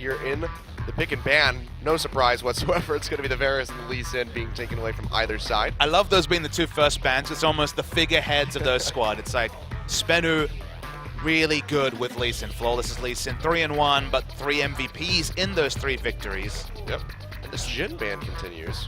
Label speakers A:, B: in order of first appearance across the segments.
A: here in the pick and ban. No surprise whatsoever. It's going to be the Varus and the Lee Sin being taken away from either side.
B: I love those being the two first bans. It's almost the figureheads of those squad. It's like SBENU really good with Lee Sin. Flawless is Lee Sin. 3-1, but 3 MVPs in those 3 victories.
A: Yep. And this Jin ban continues.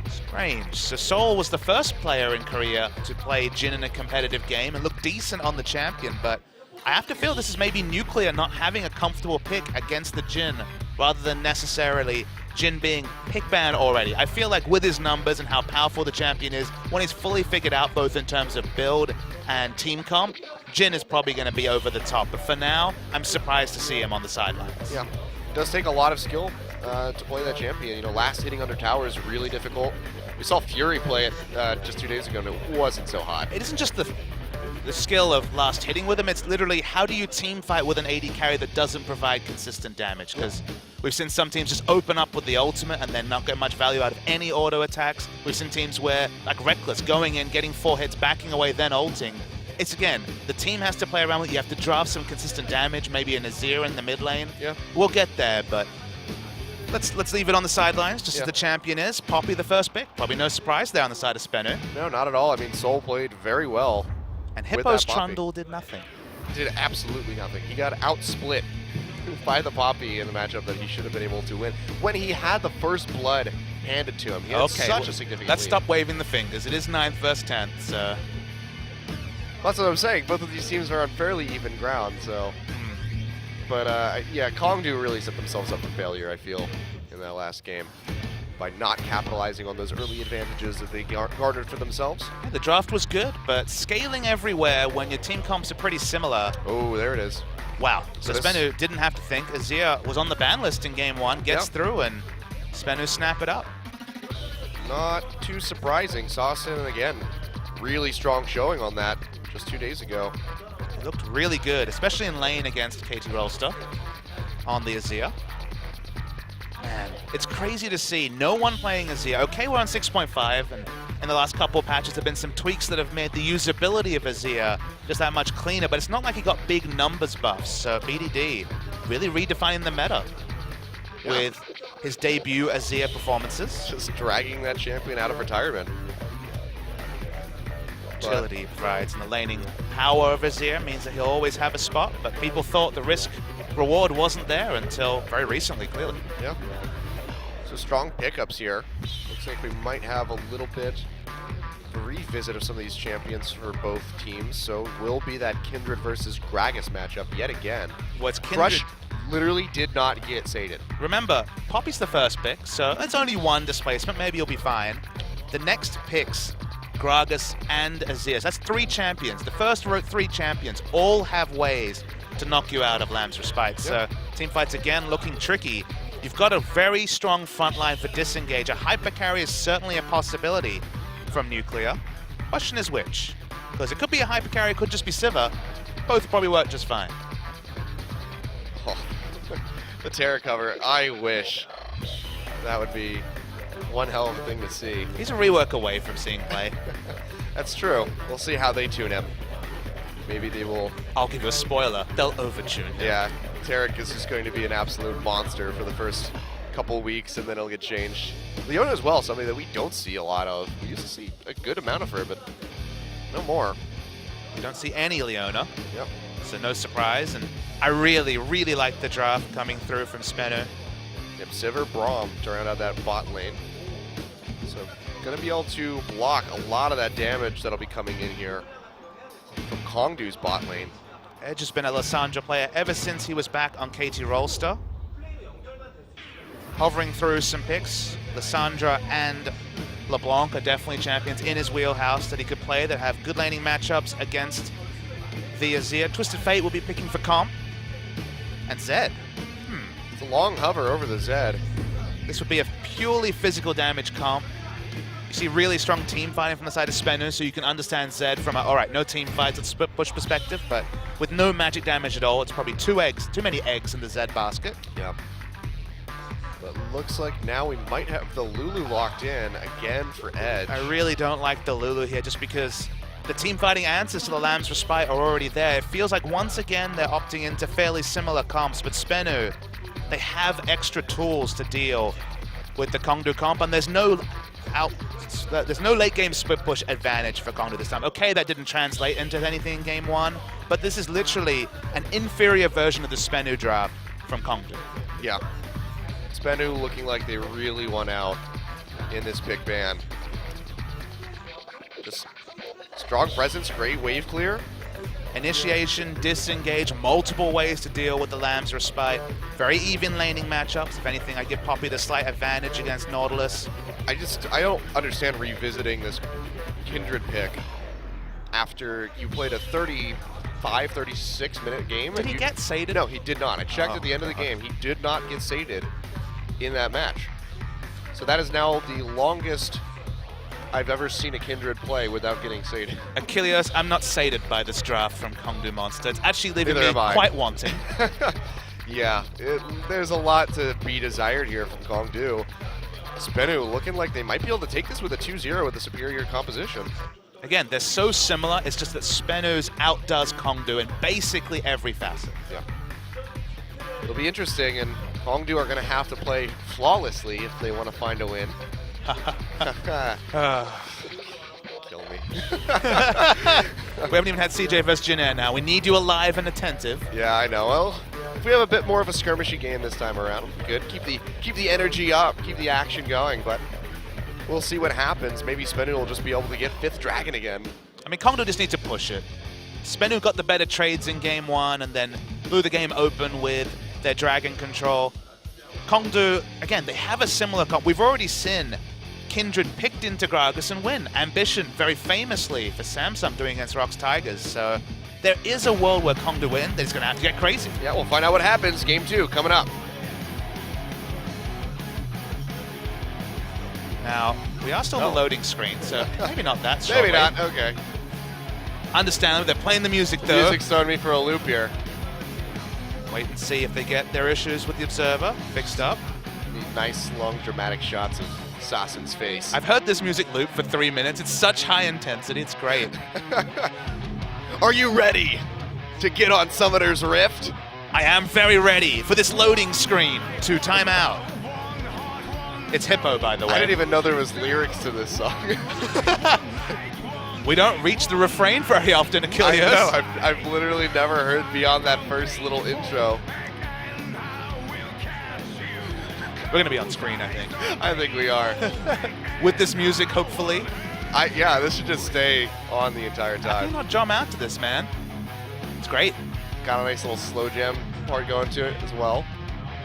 B: Strange. So Seoul was the first player in Korea to play Jin in a competitive game and look decent on the champion, but I have to feel this is maybe Nuclear not having a comfortable pick against the Jin, rather than necessarily Jin being pick banned already. I feel like with his numbers and how powerful the champion is, when he's fully figured out both in terms of build and team comp, Jin is probably going to be over the top. But for now, I'm surprised to see him on the sidelines.
A: Yeah, it does take a lot of skill to play that champion. You know, last hitting under tower is really difficult. We saw Fury play it just 2 days ago, and it wasn't so hot.
B: It isn't just the skill of last hitting with him, it's literally how do you team fight with an AD carry that doesn't provide consistent damage, because we've seen some teams just open up with the ultimate and then not get much value out of any auto attacks. We've seen teams where, like Reckless, going in, getting 4 hits, backing away, then ulting. It's, again, the team has to play around with it. You have to draft some consistent damage, maybe an Azir in the mid lane.
A: Yeah.
B: We'll get there, but let's leave it on the sidelines, just as the champion is. Poppy the first pick, probably no surprise there on the side of SBENU.
A: No, not at all. I mean, Soul played very well.
B: And Hippo's Trundle did nothing.
A: Did absolutely nothing. He got outsplit by the Poppy in the matchup that he should have been able to win when he had the first blood handed to him. He had such a significant
B: Let's
A: lead.
B: stop waving the fingers. It is 9th versus 10th, so...
A: That's what I'm saying. Both of these teams are on fairly even ground, so... But, yeah, Kongdoo really set themselves up for failure, I feel, in that last game, by not capitalizing on those early advantages that they garnered for themselves.
B: Yeah, the draft was good, but scaling everywhere when your team comps are pretty similar.
A: Oh, there it is.
B: Wow. So SBENU didn't have to think. Azir was on the ban list in game 1, gets through, and SBENU snap it up.
A: Not too surprising. Sawson, again, really strong showing on that just 2 days ago.
B: It looked really good, especially in lane against KT Rolster on the Azir. Man, it's crazy to see no one playing Azir. Okay, we're on 6.5, and in the last couple of patches there have been some tweaks that have made the usability of Azir just that much cleaner, but it's not like he got big numbers buffs. So BDD really redefining the meta with his debut Azir performances.
A: Just dragging that champion out of retirement.
B: Utility provides, and the laning power of Azir means that he'll always have a spot, but people thought the risk reward wasn't there until very recently, clearly.
A: Yeah. So strong pickups here. Looks like we might have a little bit of a revisit of some of these champions for both teams. So it will be that Kindred versus Gragas matchup yet again.
B: What's Kindred?
A: Crush literally did not get sated.
B: Remember, Poppy's the first pick, so it's only 1 displacement. Maybe you'll be fine. The next picks, Gragas and Azir. So that's 3 champions. The first 3 champions all have ways to knock you out of Lamb's Respite. So team fights again looking tricky. You've got a very strong front line for disengage. A hyper carry is certainly a possibility from Nuclear. Question is which? Because it could be a hyper carry, it could just be Sivir. Both probably work just fine.
A: Oh, the Terra cover, I wish. That would be one hell of a thing to see.
B: He's a rework away from seeing play.
A: That's true. We'll see how they tune him. Maybe they will...
B: I'll give you a spoiler. They'll overtune him.
A: Yeah, Tarek is just going to be an absolute monster for the first couple weeks, and then it'll get changed. Leona as well, something that we don't see a lot of. We used to see a good amount of her, but no more.
B: We don't see any Leona.
A: Yep.
B: So no surprise, and I really, really like the draft coming through from SBENU.
A: Yep, Sivir, Braum to round out that bot lane. So going to be able to block a lot of that damage that'll be coming in here from Kongdoo's bot lane.
B: Edge has been a Lissandra player ever since he was back on KT Rolster. Hovering through some picks, Lissandra and LeBlanc are definitely champions in his wheelhouse that he could play that have good laning matchups against the Azir. Twisted Fate will be picking for comp. And Zed.
A: It's a long hover over the Zed.
B: This would be a purely physical damage comp. You see really strong team fighting from the side of SBENU, so you can understand Zed from a, all right, no team fights, it's split push perspective, but with no magic damage at all, it's probably too many eggs in the Zed basket.
A: Yep. But looks like now we might have the Lulu locked in again for Edge.
B: I really don't like the Lulu here just because the team fighting answers to the Lamb's Respite are already there. It feels like once again they're opting into fairly similar comps, but SBENU they have extra tools to deal with the Kongdoo comp, and there's no late game split push advantage for Kongdoo this time. Okay, that didn't translate into anything in game 1, but this is literally an inferior version of the SBENU draft from Kongdoo.
A: Yeah. SBENU looking like they really won out in this big ban. Just strong presence, great wave clear.
B: Initiation, disengage, multiple ways to deal with the Lamb's Respite. Very even laning matchups. If anything, I give Poppy the slight advantage against Nautilus.
A: I don't understand revisiting this Kindred pick after you played a 35, 36 minute game.
B: Did he get sated?
A: No, he did not. I checked at the end of the game. He did not get sated in that match. So that is now the longest I've ever seen a Kindred play without getting sated.
B: Achilles, I'm not sated by this draft from Kongdoo Monster. It's actually leaving
A: Neither
B: me
A: am I.
B: quite wanting.
A: Yeah, there's a lot to be desired here from Kongdoo. SBENU looking like they might be able to take this with a 2-0 with a superior composition.
B: Again, they're so similar, it's just that SBENU's outdoes Kongdoo in basically every facet.
A: Yeah. It'll be interesting, and Kongdoo are going to have to play flawlessly if they want to find a win. Kill me.
B: We haven't even had CJ versus Jin Air now. We need you alive and attentive.
A: Yeah, I know. Well, if we have a bit more of a skirmishy game this time around, it'll be good. Keep the energy up, keep the action going, but we'll see what happens. Maybe SBENU will just be able to get 5th Dragon again.
B: I mean, Kongdoo just needs to push it. SBENU got the better trades in game 1 and then blew the game open with their Dragon control. Kongdoo, again, they have a similar comp. We've already seen Kindred picked into Gragas and win. Ambition, very famously, for Samsung doing against Rox Tigers. So there is a world where Kongdoo win. They're just going to have to get crazy.
A: Yeah, we'll find out what happens. Game 2 coming up.
B: Now, we are still on the loading screen, so maybe not that strong.
A: Maybe not. Okay.
B: Understand they're playing the music,
A: The
B: though.
A: music's throwing me for a loop here.
B: Wait and see if they get their issues with the Observer fixed up.
A: These nice, long, dramatic shots of Sassen's face.
B: I've heard this music loop for 3 minutes. It's such high intensity. It's great.
A: Are you ready to get on Summoner's Rift?
B: I am very ready for this loading screen to time out. It's Hippo, by the way.
A: I didn't even know there was lyrics to this song.
B: We don't reach the refrain very often, Achilles.
A: I know. I've literally never heard beyond that first little intro.
B: We're going to be on screen, I think.
A: I think we are.
B: With this music, hopefully.
A: Yeah, this should just stay on the entire
B: How
A: time.
B: do you not jump out to this, man? It's great.
A: Got a nice little slow jam part going to it as well.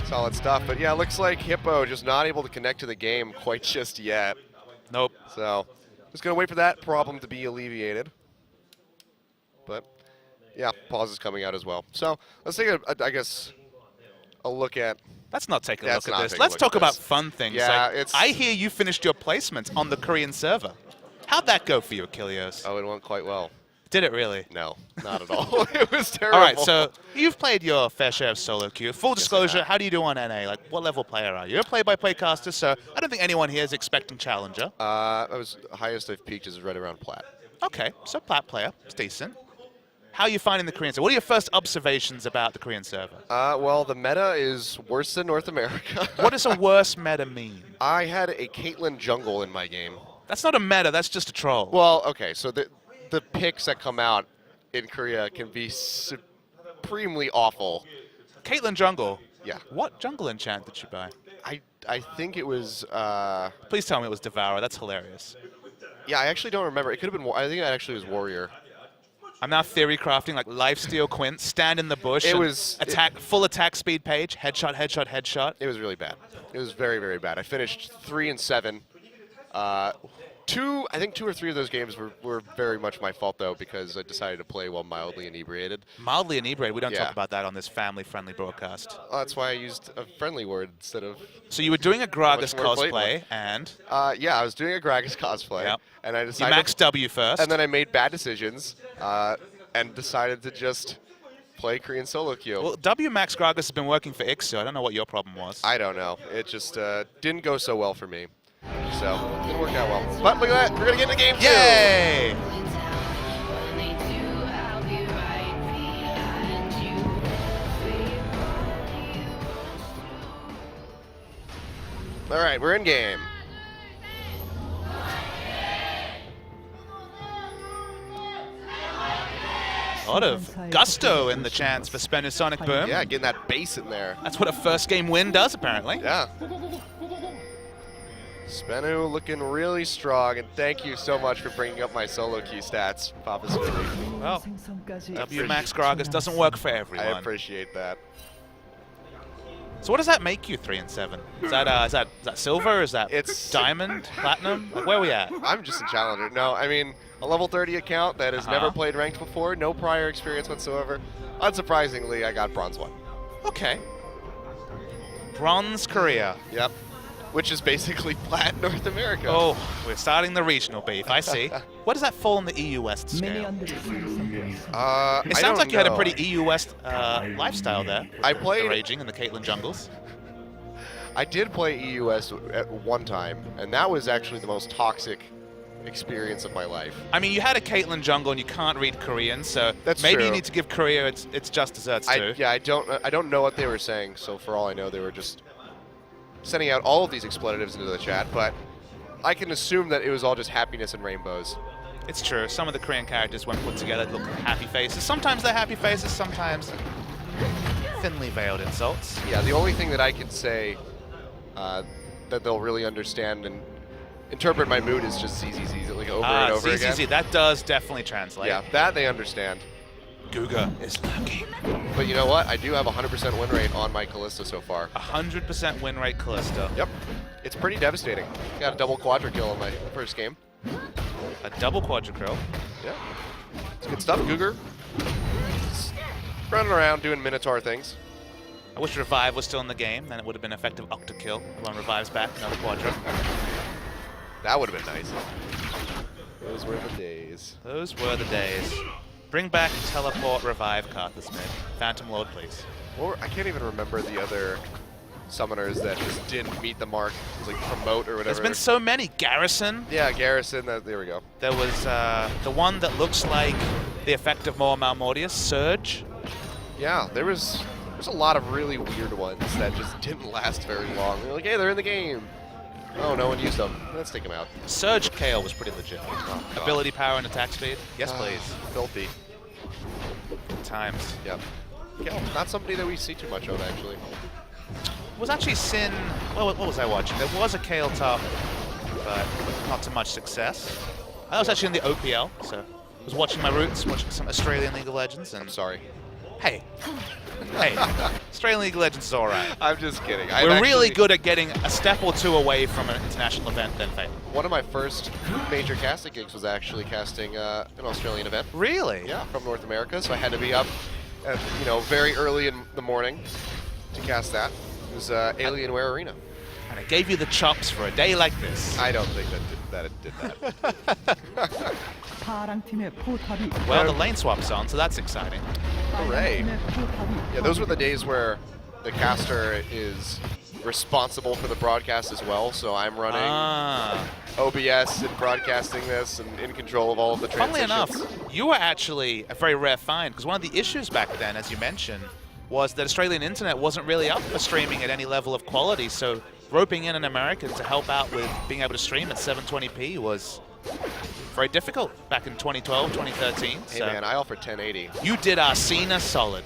A: Solid stuff. But yeah, it looks like Hippo just not able to connect to the game quite just yet.
B: Nope.
A: So just going to wait for that problem to be alleviated. But yeah, pause is coming out as well. So let's take a look at...
B: Let's not take a
A: Let's
B: look at
A: not
B: this.
A: take a
B: Let's
A: look
B: talk
A: at
B: about
A: this.
B: fun things.
A: Yeah,
B: Like,
A: it's...
B: I hear you finished your placements on the Korean server. How'd that go for you, Achilles?
A: Oh, it went quite well.
B: Did it really?
A: No, not at all. It was terrible.
B: All right, so you've played your fair share of solo queue. Full disclosure, how do you do on NA? Like, what level player are you? You're a play-by-play caster, so I don't think anyone here is expecting Challenger.
A: Highest I've peaked is right around Plat.
B: Okay, so Plat player. It's decent. How are you finding the Korean server? What are your first observations about the Korean server?
A: Well, the meta is worse than North America.
B: What does a worse meta mean?
A: I had a Caitlyn jungle in my game.
B: That's not a meta, that's just a troll.
A: Well, okay, so the picks that come out in Korea can be supremely awful.
B: Caitlyn jungle?
A: Yeah.
B: What jungle enchant did you buy?
A: I think it was...
B: Please tell me it was Devourer, that's hilarious.
A: Yeah, I actually don't remember. It could have been... I think it actually was Warrior.
B: I'm now theory crafting like lifesteal Quint, stand in the bush.
A: It was
B: full attack speed page, headshot, headshot, headshot.
A: It was really bad. It was very, very bad. I finished 3 and 7. I think 2 or 3 of those games were very much my fault though, because I decided to play while mildly inebriated.
B: Mildly inebriated. We don't
A: Yeah.
B: talk about that on this family-friendly broadcast.
A: Well, that's why I used a friendly word instead of...
B: So you were doing a Gragas
A: more blatant
B: cosplay, and
A: yeah, I was doing a Gragas cosplay,
B: Yep.
A: and I
B: you
A: decided...
B: maxed W first.
A: And then I made bad decisions, and decided to just play Korean solo queue.
B: Well, W Max Gragas has been working for Ixu. I don't know what your problem was.
A: I don't know. It just didn't go so well for me. So, didn't work out well. But look at that. We're going to get into game 2.
B: Yay!
A: All right, we're in game.
B: A lot of gusto in the chants for SBENU Sonicboom.
A: Yeah, getting that bass in there.
B: That's what a first game win does, apparently.
A: Yeah. SBENU looking really strong, and thank you so much for bringing up my solo queue stats, Papa Smoothie.
B: Well, W Max Gragas doesn't work for everyone.
A: I appreciate that.
B: So what does that make you 3 and 7? Is that silver? Is that
A: It's
B: diamond, platinum? Like, where are we at?
A: I'm just a challenger. No, I mean, a level 30 account that has never played ranked before, no prior experience whatsoever. Unsurprisingly, I got bronze 1.
B: Okay. Bronze Korea.
A: Yep. Which is basically plat North America.
B: Oh, we're starting the regional beef. I see. What does that fall in the EU West scale? It sounds like you had a pretty EU West lifestyle there.
A: I played
B: the Raging and the Caitlyn jungles.
A: I did play EUS at one time, and that was actually the most toxic experience of my life.
B: I mean, you had a Caitlyn jungle, and you can't read Korean, so
A: That's
B: maybe
A: true.
B: you need to give Korea its just desserts too.
A: Yeah, I don't know what they were saying. So for all I know, they were just sending out all of these expletives into the chat. But I can assume that it was all just happiness and rainbows.
B: It's true. Some of the Korean characters, when put together, look like happy faces. Sometimes they're happy faces, sometimes thinly veiled insults.
A: Yeah, the only thing that I can say that they'll really understand and interpret my mood is just ZZZ, like over and over again.
B: ZZZ, that does definitely translate.
A: Yeah, that they understand.
B: Guga is lurking.
A: But you know what? I do have a 100% win rate on my Kalista so far.
B: 100% win rate Kalista.
A: Yep. It's pretty devastating. Got a double quadra kill in my first game.
B: A double quadricrill.
A: Yeah. It's good stuff, Cougar. Running around doing Minotaur things.
B: I wish Revive was still in the game, then it would have been effective octa kill. When Revive's back, another quadra.
A: That would have been nice. Those were the days.
B: Those were the days. Bring back teleport Revive card this mid. Phantom Lord, please.
A: Or I can't even remember the other summoners that just didn't meet the mark. It was like promote or whatever.
B: There's been so many. Garrison.
A: Yeah, Garrison. There we go.
B: There was the one that looks like the effect of more Malmortius, Surge.
A: Yeah, there's a lot of really weird ones that just didn't last very long. They're like, hey, they're in the game. Oh, no one used them. Let's take them out.
B: Surge Kale was pretty legit.
A: Oh,
B: Ability power and attack speed. Yes, please.
A: Filthy.
B: Good times.
A: Yep. Kale, not somebody that we see too much of, actually.
B: Was actually Sin. What was I watching? There was a Kale top, but not to much success. I was actually in the OPL, so I was watching my roots, watching some Australian League of Legends. And
A: I'm sorry.
B: Hey, Australian League of Legends is all right.
A: I'm just kidding.
B: We're really good at getting a step or two away from an international event, then fail.
A: One of my first major casting gigs was actually casting an Australian event.
B: Really?
A: Yeah, from North America, so I had to be up at, very early in the morning to cast that. It was Alienware Arena.
B: And it gave you the chops for a day like this.
A: I don't think that it did that.
B: Well, the lane swap's on, so that's exciting.
A: Hooray. Yeah, those were the days where the caster is responsible for the broadcast as well, so I'm running OBS and broadcasting this and in control of all of the transitions.
B: Funnily enough, you were actually a very rare find, because one of the issues back then, as you mentioned, was that Australian internet wasn't really up for streaming at any level of quality, so roping in an American to help out with being able to stream at 720p was very difficult back in 2012, 2013.
A: Hey man, I offered 1080.
B: You did Arsena solid.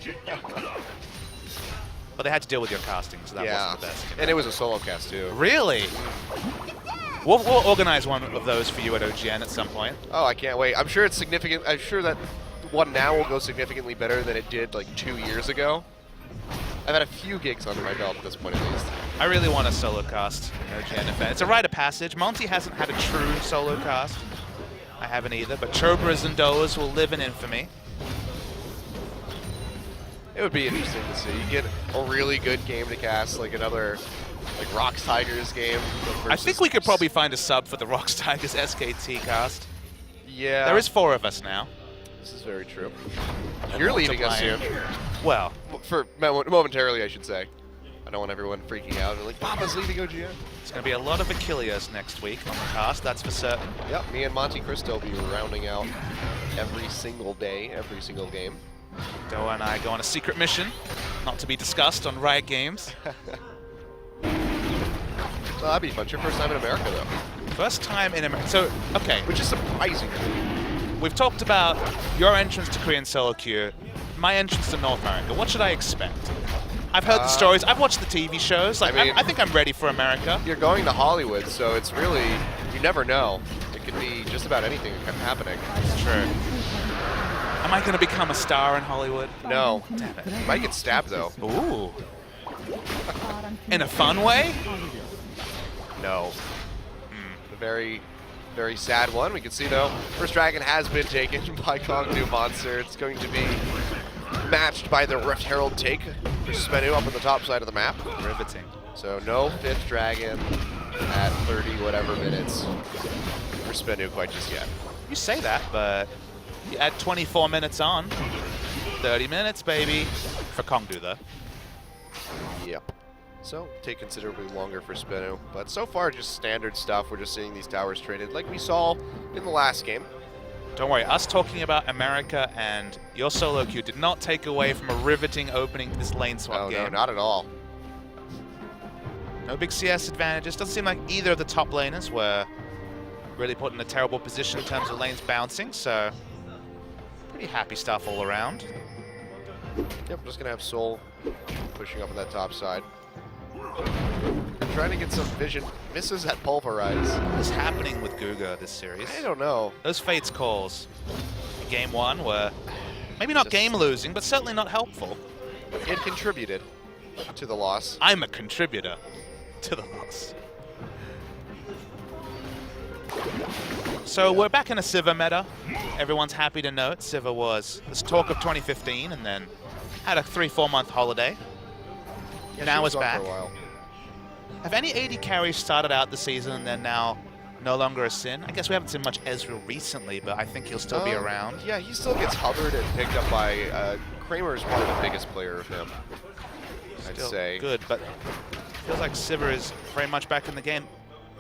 B: But they had to deal with your casting, so that wasn't the best.
A: And it was a solo cast too.
B: Really? We'll organize one of those for you at OGN at some point.
A: Oh, I can't wait. I'm sure it's significant. I'm sure that one now will go significantly better than it did like 2 years ago. I've had a few gigs under my belt at this point at least.
B: I really want a solo cast in OGN event. It's a rite of passage. Monty hasn't had a true solo cast. I haven't either, but Chobras and Doas will live in infamy.
A: It would be interesting to see. You get a really good game to cast, like another Rocks Tigers game.
B: I think we could probably find a sub for the Rocks Tigers SKT cast.
A: Yeah.
B: There is 4 of us now.
A: This is very true. You're leaving us soon.
B: Well.
A: For momentarily, I should say. I don't want everyone freaking out and like, Papa's leaving OGN.
B: It's going to be a lot of Achilles next week on the cast, that's for certain.
A: Yep, me and Monte Cristo will be rounding out every single day, every single game.
B: Doa and I go on a secret mission, not to be discussed on Riot Games.
A: So that'd be fun. It's your first time in America, though.
B: First time in America. So, okay.
A: Which is surprising to me.
B: We've talked about your entrance to Korean solo queue, my entrance to North America. What should I expect? I've heard the stories. I've watched the TV shows. Like, I think I'm ready for America.
A: You're going to Hollywood, so it's really, you never know. It could be just about anything happening.
B: It's true. Am I going to become a star in Hollywood?
A: No.
B: Damn it.
A: You might get stabbed, though.
B: Ooh. In a fun way?
A: No. A very, very sad one. We can see, though, first dragon has been taken by Kongdoo Monster. It's going to be matched by the Rift Herald take for SBENU up on the top side of the map.
B: Riveting.
A: So no 5th dragon at 30 whatever minutes for SBENU quite just yet.
B: You say that, but you add 24 minutes on. 30 minutes, baby. For Kongdoo, though.
A: Yep. So take considerably longer for SBENU, but so far just standard stuff. We're just seeing these towers traded like we saw in the last game.
B: Don't worry, us talking about America and your solo queue did not take away from a riveting opening to this lane swap game.
A: No, not at all.
B: No big CS advantages. Doesn't seem like either of the top laners were really put in a terrible position in terms of lanes bouncing, so pretty happy stuff all around.
A: Yep, just gonna have Soul pushing up on that top side. I'm trying to get some vision. Misses at Pulverize.
B: What is happening with Guga this series?
A: I don't know.
B: Those Fates calls in game 1 were maybe not game losing, but certainly not helpful.
A: It contributed to the loss.
B: I'm a contributor to the loss. So we're back in a Sivir meta. Everyone's happy to note Sivir was this talk of 2015 and then had a 3-4 month holiday.
A: Yeah,
B: now is
A: gone
B: back.
A: for a while.
B: Have any AD carries started out the season and then now no longer a sin? I guess we haven't seen much Ezra recently, but I think he'll still be around.
A: Yeah, he still gets hovered and picked up by Kramer's probably the biggest player of him. I'd say.
B: Good, but feels like Sivir is very much back in the game.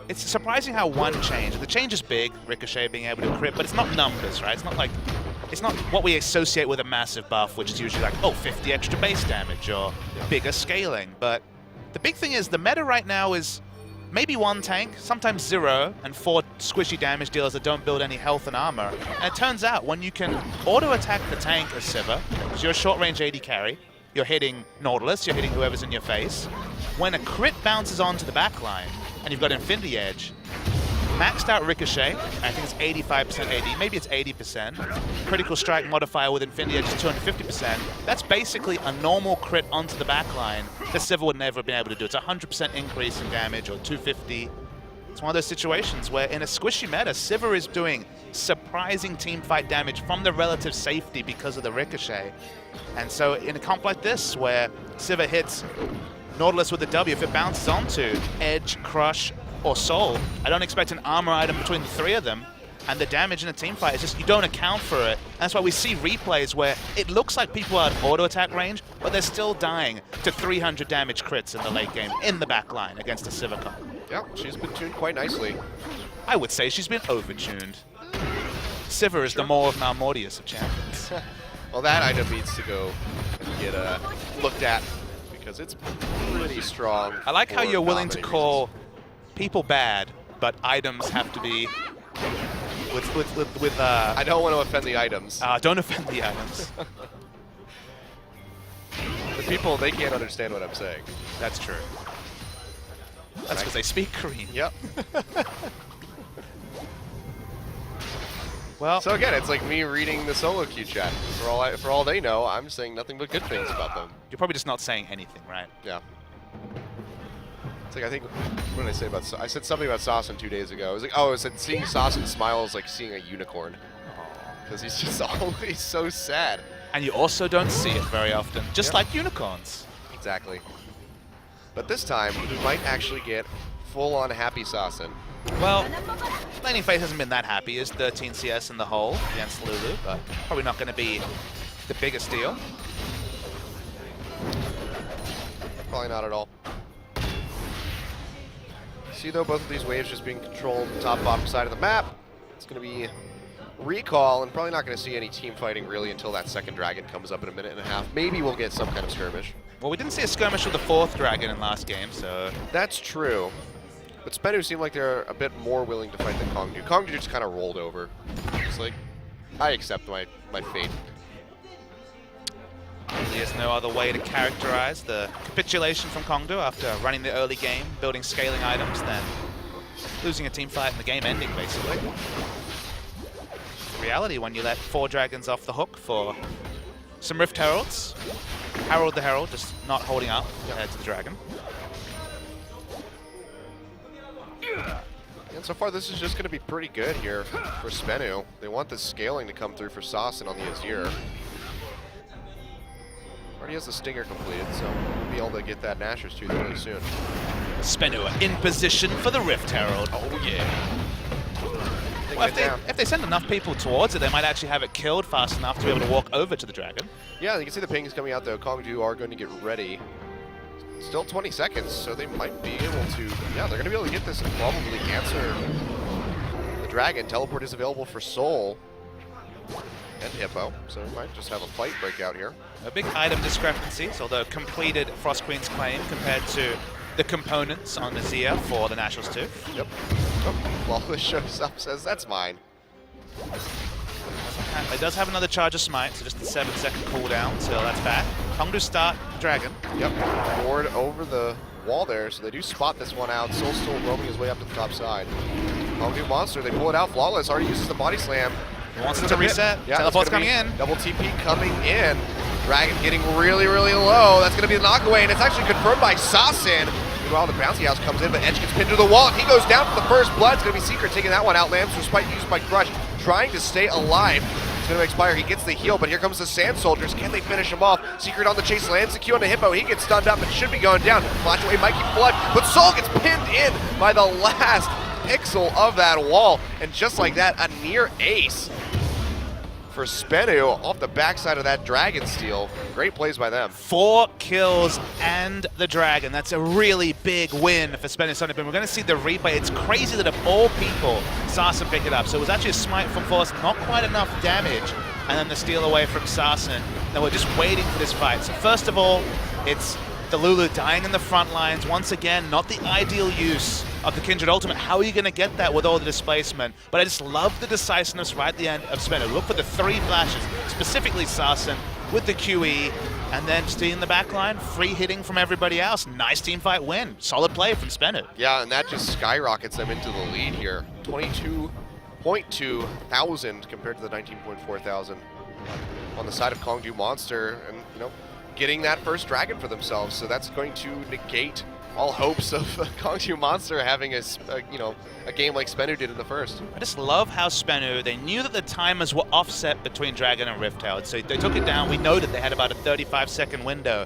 B: It's surprising how one change. The change is big, Ricochet being able to crit, but it's not numbers, right? It's not what we associate with a massive buff, which is usually like, oh, 50 extra base damage or bigger scaling. But the big thing is the meta right now is maybe 1 tank, sometimes 0, and 4 squishy damage dealers that don't build any health and armor. And it turns out when you can auto-attack the tank as Sivir, because you're a short-range AD carry, you're hitting Nautilus, you're hitting whoever's in your face. When a crit bounces onto the backline, and you've got Infinity Edge, maxed out Ricochet, I think it's 85% AD, maybe it's 80%. Critical Strike modifier with Infinity Edge is 250%. That's basically a normal crit onto the backline that Sivir would never have been able to do. It's a 100% increase in damage, or 250. It's one of those situations where in a squishy meta, Sivir is doing surprising team fight damage from the relative safety because of the Ricochet. And so in a comp like this, where Sivir hits Nautilus with the W, if it bounces onto Edge, Crush, or Soul, I don't expect an armor item between the 3 of them, and the damage in a team fight is just, you don't account for it. And that's why we see replays where it looks like people are at auto-attack range, but they're still dying to 300 damage crits in the late game, in the back line against a Sivir comp.
A: Yeah, she's been tuned quite nicely.
B: I would say she's been over-tuned. Sivir is the Maw of Malmortius of champions.
A: Well, that item needs to go and get looked at, because it's pretty strong.
B: I like how you're willing to
A: dominating
B: call people bad, but items have to be with
A: I don't want to offend the items.
B: don't offend the items.
A: The people, they can't understand what I'm saying.
B: That's true. That's because they speak Korean.
A: Yep.
B: Well,
A: So again, it's like me reading the solo queue chat. For all they know, I'm saying nothing but good things about them.
B: you're probably just not saying anything, right?
A: Yeah. It's like, I think, what did I say about I said something about Sawson 2 days ago. I was like, oh, I said seeing Sawson smile is like seeing a unicorn. Because he's just always so sad.
B: And you also don't see it very often, just like unicorns.
A: Exactly. But this time, we might actually get full-on happy Sawson.
B: Well, laning phase hasn't been that happy. Is 13 CS in the hole against Lulu, but probably not going to be the biggest deal.
A: Probably not at all. See, though, both of these waves just being controlled top bottom side of the map. It's going to be recall, and probably not going to see any team fighting really until that second dragon comes up in a minute and a half. Maybe we'll get some kind of skirmish.
B: Well, we didn't see a skirmish with the 4th dragon in last game, so...
A: That's true. But SBENU seemed like they're a bit more willing to fight than Kongdoo. Kongdoo just kind of rolled over. It's like, I accept my fate.
B: There's no other way to characterize the capitulation from Kongdoo after running the early game, building scaling items, then losing a team fight and the game ending, basically. The reality when you let 4 dragons off the hook for some Rift Heralds. Harold the Herald just not holding up compared to the dragon.
A: And so far, this is just going to be pretty good here for SBENU. They want the scaling to come through for Sassen on the Azir. Already has the Stinger completed, so we'll be able to get that Nashor's Tooth really soon.
B: SBENU in position for the Rift Herald. Oh yeah. Well, if they send enough people towards it, they might actually have it killed fast enough to be able to walk over to the dragon.
A: Yeah, you can see the pings coming out though. Kongdoo are going to get ready. Still 20 seconds, so they might be able to, yeah, they're going to be able to get this and probably answer the dragon. Teleport is available for Soul and Hippo, so we might just have a fight break out here.
B: A big item discrepancies, although completed Frost Queen's claim compared to the components on Azir for the Nationals too.
A: Yep. Oh, Flawless shows up, says that's mine.
B: It does have another charge of smite, so just a 7-second cooldown till that's back. Kongdoo start the dragon.
A: Yep. Ward over the wall there, so they do spot this one out. Soul still roaming his way up to the top side. Kongdoo Monster, they pull it out. Flawless already uses the body slam.
B: He wants it to reset.
A: Yeah,
B: Teleport's coming in.
A: Double TP coming in. Dragon getting really, really low. That's going to be the knockaway, and it's actually confirmed by Sassen. Meanwhile, the bouncy house comes in, but Edge gets pinned to the wall. He goes down for the first blood. It's going to be Secret taking that one out. Lambs despite used by Crush, trying to stay alive. It's going to expire. He gets the heal, but here comes the Sand Soldiers. Can they finish him off? Secret on the chase, lands the Q on the Hippo. He gets stunned up and should be going down. Flash away Mikey Blood, but Soul gets pinned in by the last pixel of that wall. And just like that, a near ace for SBENU off the backside of that Dragon steal. Great plays by them.
B: 4 kills and the Dragon. That's a really big win for SBENU Sonicboom. We're going to see the replay. It's crazy that of all people, Sassen picked it up. So it was actually a smite from Force, not quite enough damage. And then the steal away from Sassen. Now we're just waiting for this fight. So first of all, it's the Lulu dying in the front lines. Once again, not the ideal use of the Kindred Ultimate. How are you going to get that with all the displacement? But I just love the decisiveness right at the end of SBENU. Look for the 3 flashes, specifically Sassen with the QE, and then just in the back line, free hitting from everybody else. Nice team fight win. Solid play from SBENU.
A: Yeah, and that just skyrockets them into the lead here. 22.2 thousand compared to the 19.4 thousand on the side of Kongdoo Monster, and you know, getting that first dragon for themselves. So that's going to negate all hopes of Kongdoo Monster having a game like SBENU did in the first.
B: I just love how SBENU, they knew that the timers were offset between Dragon and Rift Herald, so they took it down. We know that they had about a 35-second window.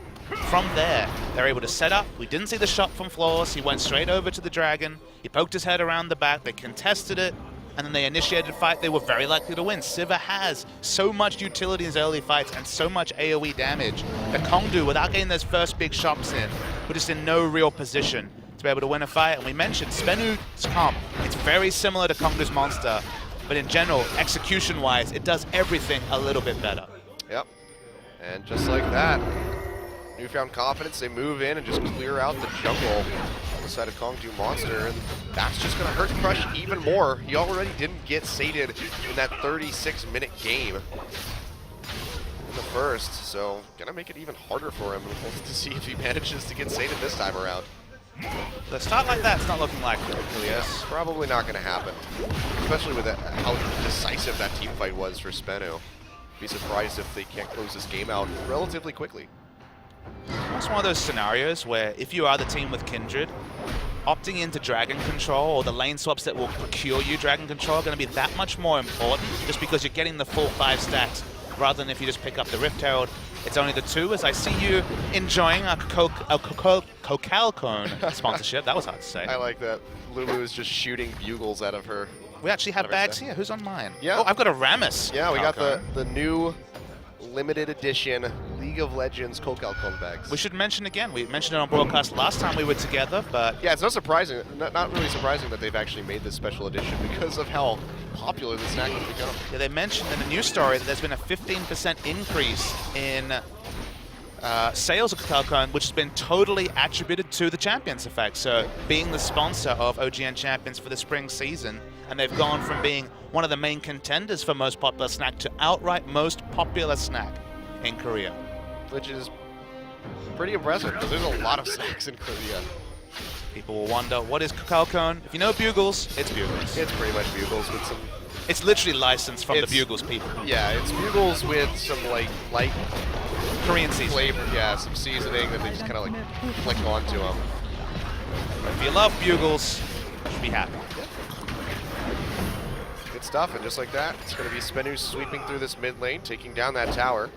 B: From there, they're able to set up. We didn't see the shot from Flawless. He went straight over to the Dragon. He poked his head around the back. They contested it, and then they initiated a fight they were very likely to win. Sivir has so much utility in his early fights and so much AoE damage that Kongdoo, without getting those first big shots in, were just in no real position to be able to win a fight. And we mentioned SBENU's comp. It's very similar to Kongdoo's Monster, but in general, execution-wise, it does everything a little bit better.
A: Yep. And just like that, newfound confidence, they move in and just clear out the jungle on the side of Kongdoo Monster, and that's just going to hurt Crush even more. He already didn't get sated in that 36-minute game in the first, so gonna make it even harder for him to see if he manages to get sated this time around.
B: The start like that's not looking likely.
A: Yes, probably not going to happen, especially with how decisive that team fight was for SBENU. Be surprised if they can't close this game out relatively quickly.
B: It's one of those scenarios where if you are the team with Kindred, opting into Dragon Control or the lane swaps that will procure you Dragon Control are going to be that much more important, just because you're getting the full 5 stacks rather than if you just pick up the Rift Herald. It's only the 2, as I see you enjoying a Cocalcone sponsorship. That was hard to say.
A: I like that. Lulu is just shooting bugles out of her.
B: We actually have bags here. Who's on mine?
A: Yeah.
B: Oh, I've got a Rammus.
A: Yeah, we got the new limited edition League of Legends Cocalcone bags.
B: We should mention again, we mentioned it on broadcast last time we were together, but...
A: Yeah, it's not really surprising that they've actually made this special edition because of how popular the snack has become.
B: Yeah, they mentioned in the news story that there's been a 15% increase in sales of Kalkon, which has been totally attributed to the Champions effect. So being the sponsor of OGN Champions for the spring season, and they've gone from being one of the main contenders for most popular snack to outright most popular snack in Korea.
A: Which is pretty impressive, because there's a lot of snacks in Korea.
B: People will wonder, what is Kalkon? If you know Bugles, it's Bugles.
A: It's pretty much Bugles with some...
B: It's literally licensed from the Bugles people.
A: Yeah, it's Bugles with some like light
B: Korean seasoning.
A: flavor, yeah, some seasoning that they just kind of like flick onto them.
B: If you love Bugles, you should be happy.
A: Good stuff, and just like that, it's going to be SBENU sweeping through this mid lane, taking down that tower.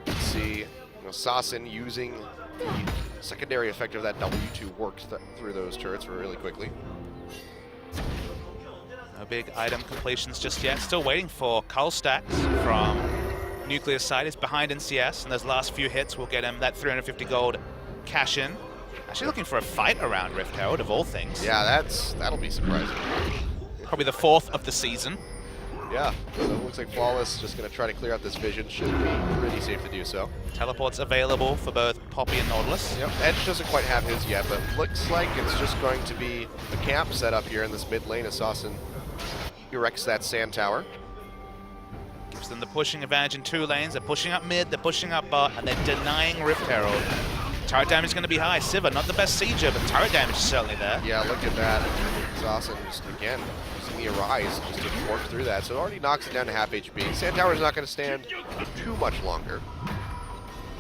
A: You can see Sasin using the secondary effect of that W2 worked through those turrets really quickly.
B: No big item completions just yet. Still waiting for Cull stacks from Nuclear's side. He's behind NCS, and those last few hits will get him that 350 gold cash in. Actually looking for a fight around Rift Herald, of all things.
A: Yeah, that'll be surprising.
B: Probably the 4th of the season.
A: Yeah, so it looks like Flawless just going to try to clear out this vision. Should be pretty safe to do so.
B: Teleports available for both Poppy and Nautilus.
A: Yep, Edge doesn't quite have his yet, but looks like it's just going to be a camp set up here in this mid lane. Assassin erects that sand tower.
B: Gives them the pushing advantage in 2 lanes. They're pushing up mid, they're pushing up bot, and they're denying Rift Herald. Turret damage is going to be high. Siva, not the best sieger, but turret damage is certainly there.
A: Yeah, look at that. Assassin just, again, using the Arise just to work through that. So it already knocks it down to half HP. Sand tower is not going to stand too much longer.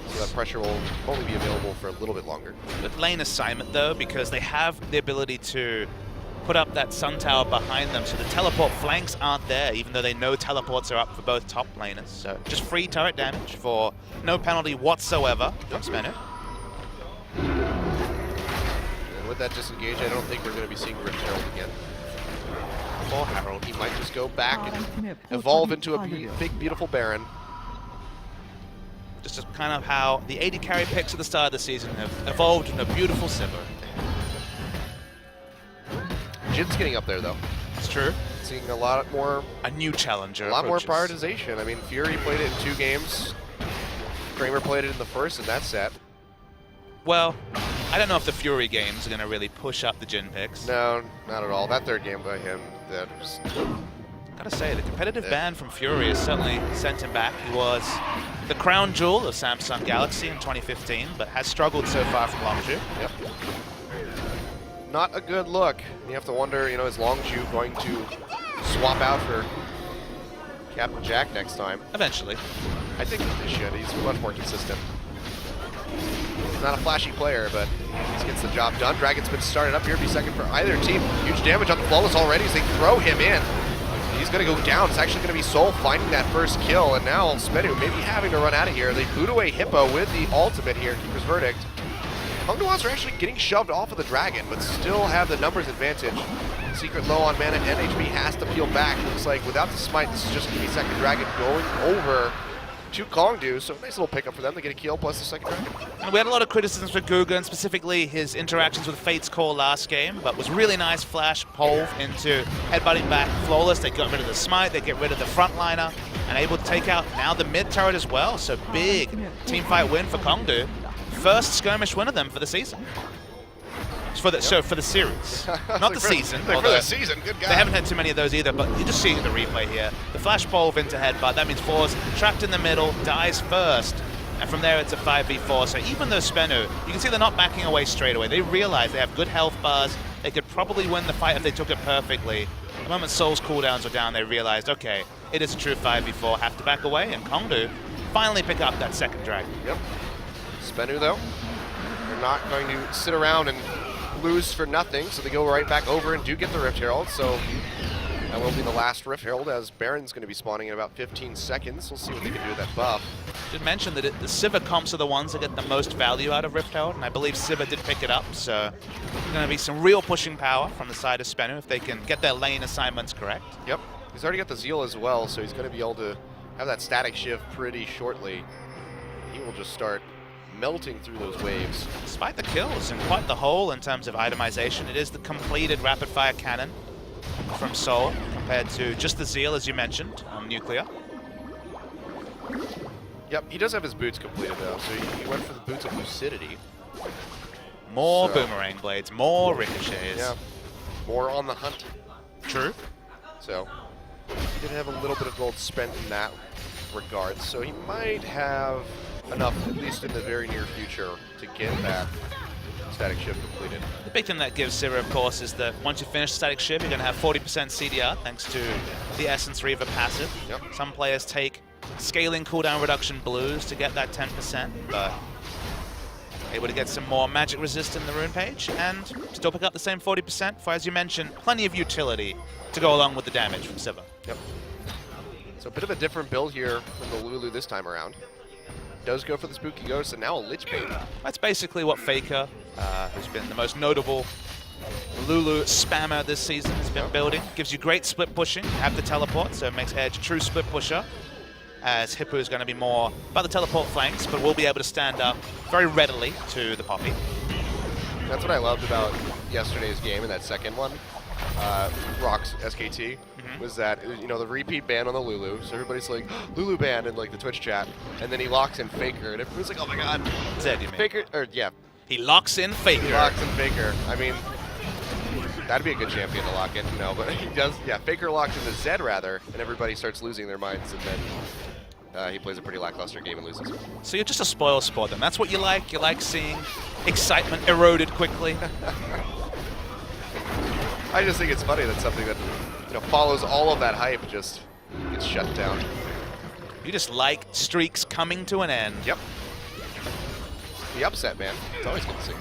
A: So that pressure will only be available for a little bit longer.
B: Good lane assignment, though, because they have the ability to put up that sun tower behind them, so the teleport flanks aren't there, even though they know teleports are up for both top laners. So just free turret damage for no penalty whatsoever from SBENU.
A: And with that disengage, I don't think we're going to be seeing Rift Herald again.
B: Or Herald.
A: He might just go back and evolve into a big, beautiful Baron.
B: Just kind of how the 80 carry picks at the start of the season have evolved into a beautiful Siva.
A: Jin's getting up there, though.
B: It's true.
A: Seeing a lot more...
B: A new challenger.
A: A lot more prioritization. I mean, Fury played it in 2 games. Kramer played it in the first in that set.
B: Well, I don't know if the Fury games are going to really push up the Jin picks.
A: No, not at all. That 3rd game by him, that was...
B: Gotta say, the competitive ban from Fury has certainly sent him back. He was the crown jewel of Samsung Galaxy in 2015, but has struggled so far from Longju.
A: Yep. Not a good look. You have to wonder, is Longju going to swap out for Captain Jack next time?
B: Eventually.
A: I think he should. He's much more consistent. He's not a flashy player, but he gets the job done. Dragon's been started up here, be second for either team. Huge damage on the Flawless already as they throw him in. He's going to go down. It's actually going to be Soul finding that first kill, and now SBENU maybe having to run out of here. They boot away Hippo with the ultimate here, Keeper's Verdict. Kongdoo are actually getting shoved off of the Dragon, but still have the numbers advantage. Secret low on mana and HP has to peel back. Looks like without the smite, this is just going to be second Dragon going over to Kongdoo. So nice little pickup for them to get a kill plus the second Dragon.
B: And we had a lot of criticisms for Guga, and specifically his interactions with Fate's Call last game, but was really nice flash pole into headbutting back Flawless. They got rid of the smite, they get rid of the frontliner, and able to take out now the mid turret as well. So big team fight win for Kongdoo. First skirmish win of them for the season. So for the series, not the season.
A: For the season, good guy.
B: They haven't had too many of those either, but you just see the replay here. The flash pole into headbutt, that means Force trapped in the middle, dies first, and from there it's a 5v4. So even though SBENU, you can see they're not backing away straight away. They realize they have good health bars. They could probably win the fight if they took it perfectly. The moment Soul's cooldowns were down, they realized, okay, it is a true 5v4, have to back away, and Kongdoo finally pick up that second Dragon.
A: Yep. SBENU, though, they're not going to sit around and lose for nothing, so they go right back over and do get the Rift Herald. So that will be the last Rift Herald, as Baron's going to be spawning in about 15 seconds. We'll see what they can do with that buff.
B: Did mention that the Siva comps are the ones that get the most value out of Rift Herald, and I believe Siva did pick it up, so there's going to be some real pushing power from the side of SBENU if they can get their lane assignments correct.
A: Yep, he's already got the Zeal as well, so he's going to be able to have that static shift pretty shortly. He will just start melting through those waves.
B: Despite the kills and quite the hole in terms of itemization, it is the completed rapid-fire cannon from Soul compared to just the Zeal, as you mentioned, on Nuclear.
A: Yep, he does have his boots completed though, so he went for the boots of lucidity.
B: More boomerang blades, more ricochets.
A: Yeah, more on the hunt.
B: True.
A: So he did have a little bit of gold spent in that regard, so he might have enough, at least in the very near future, to get that static shift completed.
B: The big thing that gives Sivir, of course, is that once you finish static shift, you're going to have 40% CDR thanks to the Essence Reaver passive.
A: Yep.
B: Some players take scaling cooldown reduction blues to get that 10%, but able to get some more magic resist in the rune page and still pick up the same 40% for, as you mentioned, plenty of utility to go along with the damage from Sivir.
A: Yep. So a bit of a different build here from the Lulu this time around. Does go for the Spooky Ghost and now a Lich Bait.
B: That's basically what Faker, who's been the most notable Lulu spammer this season, has been building. Gives you great split pushing, have the teleport, so it makes Edge a true split pusher. As Hippo is going to be more about the teleport flanks, but will be able to stand up very readily to the Poppy.
A: That's what I loved about yesterday's game in that second one. Rock's SKT was that, you know, the repeat ban on the Lulu, so everybody's like, Lulu ban in like the Twitch chat, and then he locks in Faker, and everyone's like, oh my god.
B: Zed, you mean?
A: Faker, or yeah.
B: He locks in Faker.
A: He locks in Faker. I mean, that'd be a good champion to lock in, you know, but he does, yeah, Faker locks into Zed rather, and everybody starts losing their minds, and then he plays a pretty lackluster game and loses.
B: So you're just a spoil sport then. That's what you like? You like seeing excitement eroded quickly?
A: I just think it's funny that something that, you know, follows all of that hype just gets shut down.
B: You just like streaks coming to an end.
A: Yep. The upset, man. It's always good to see.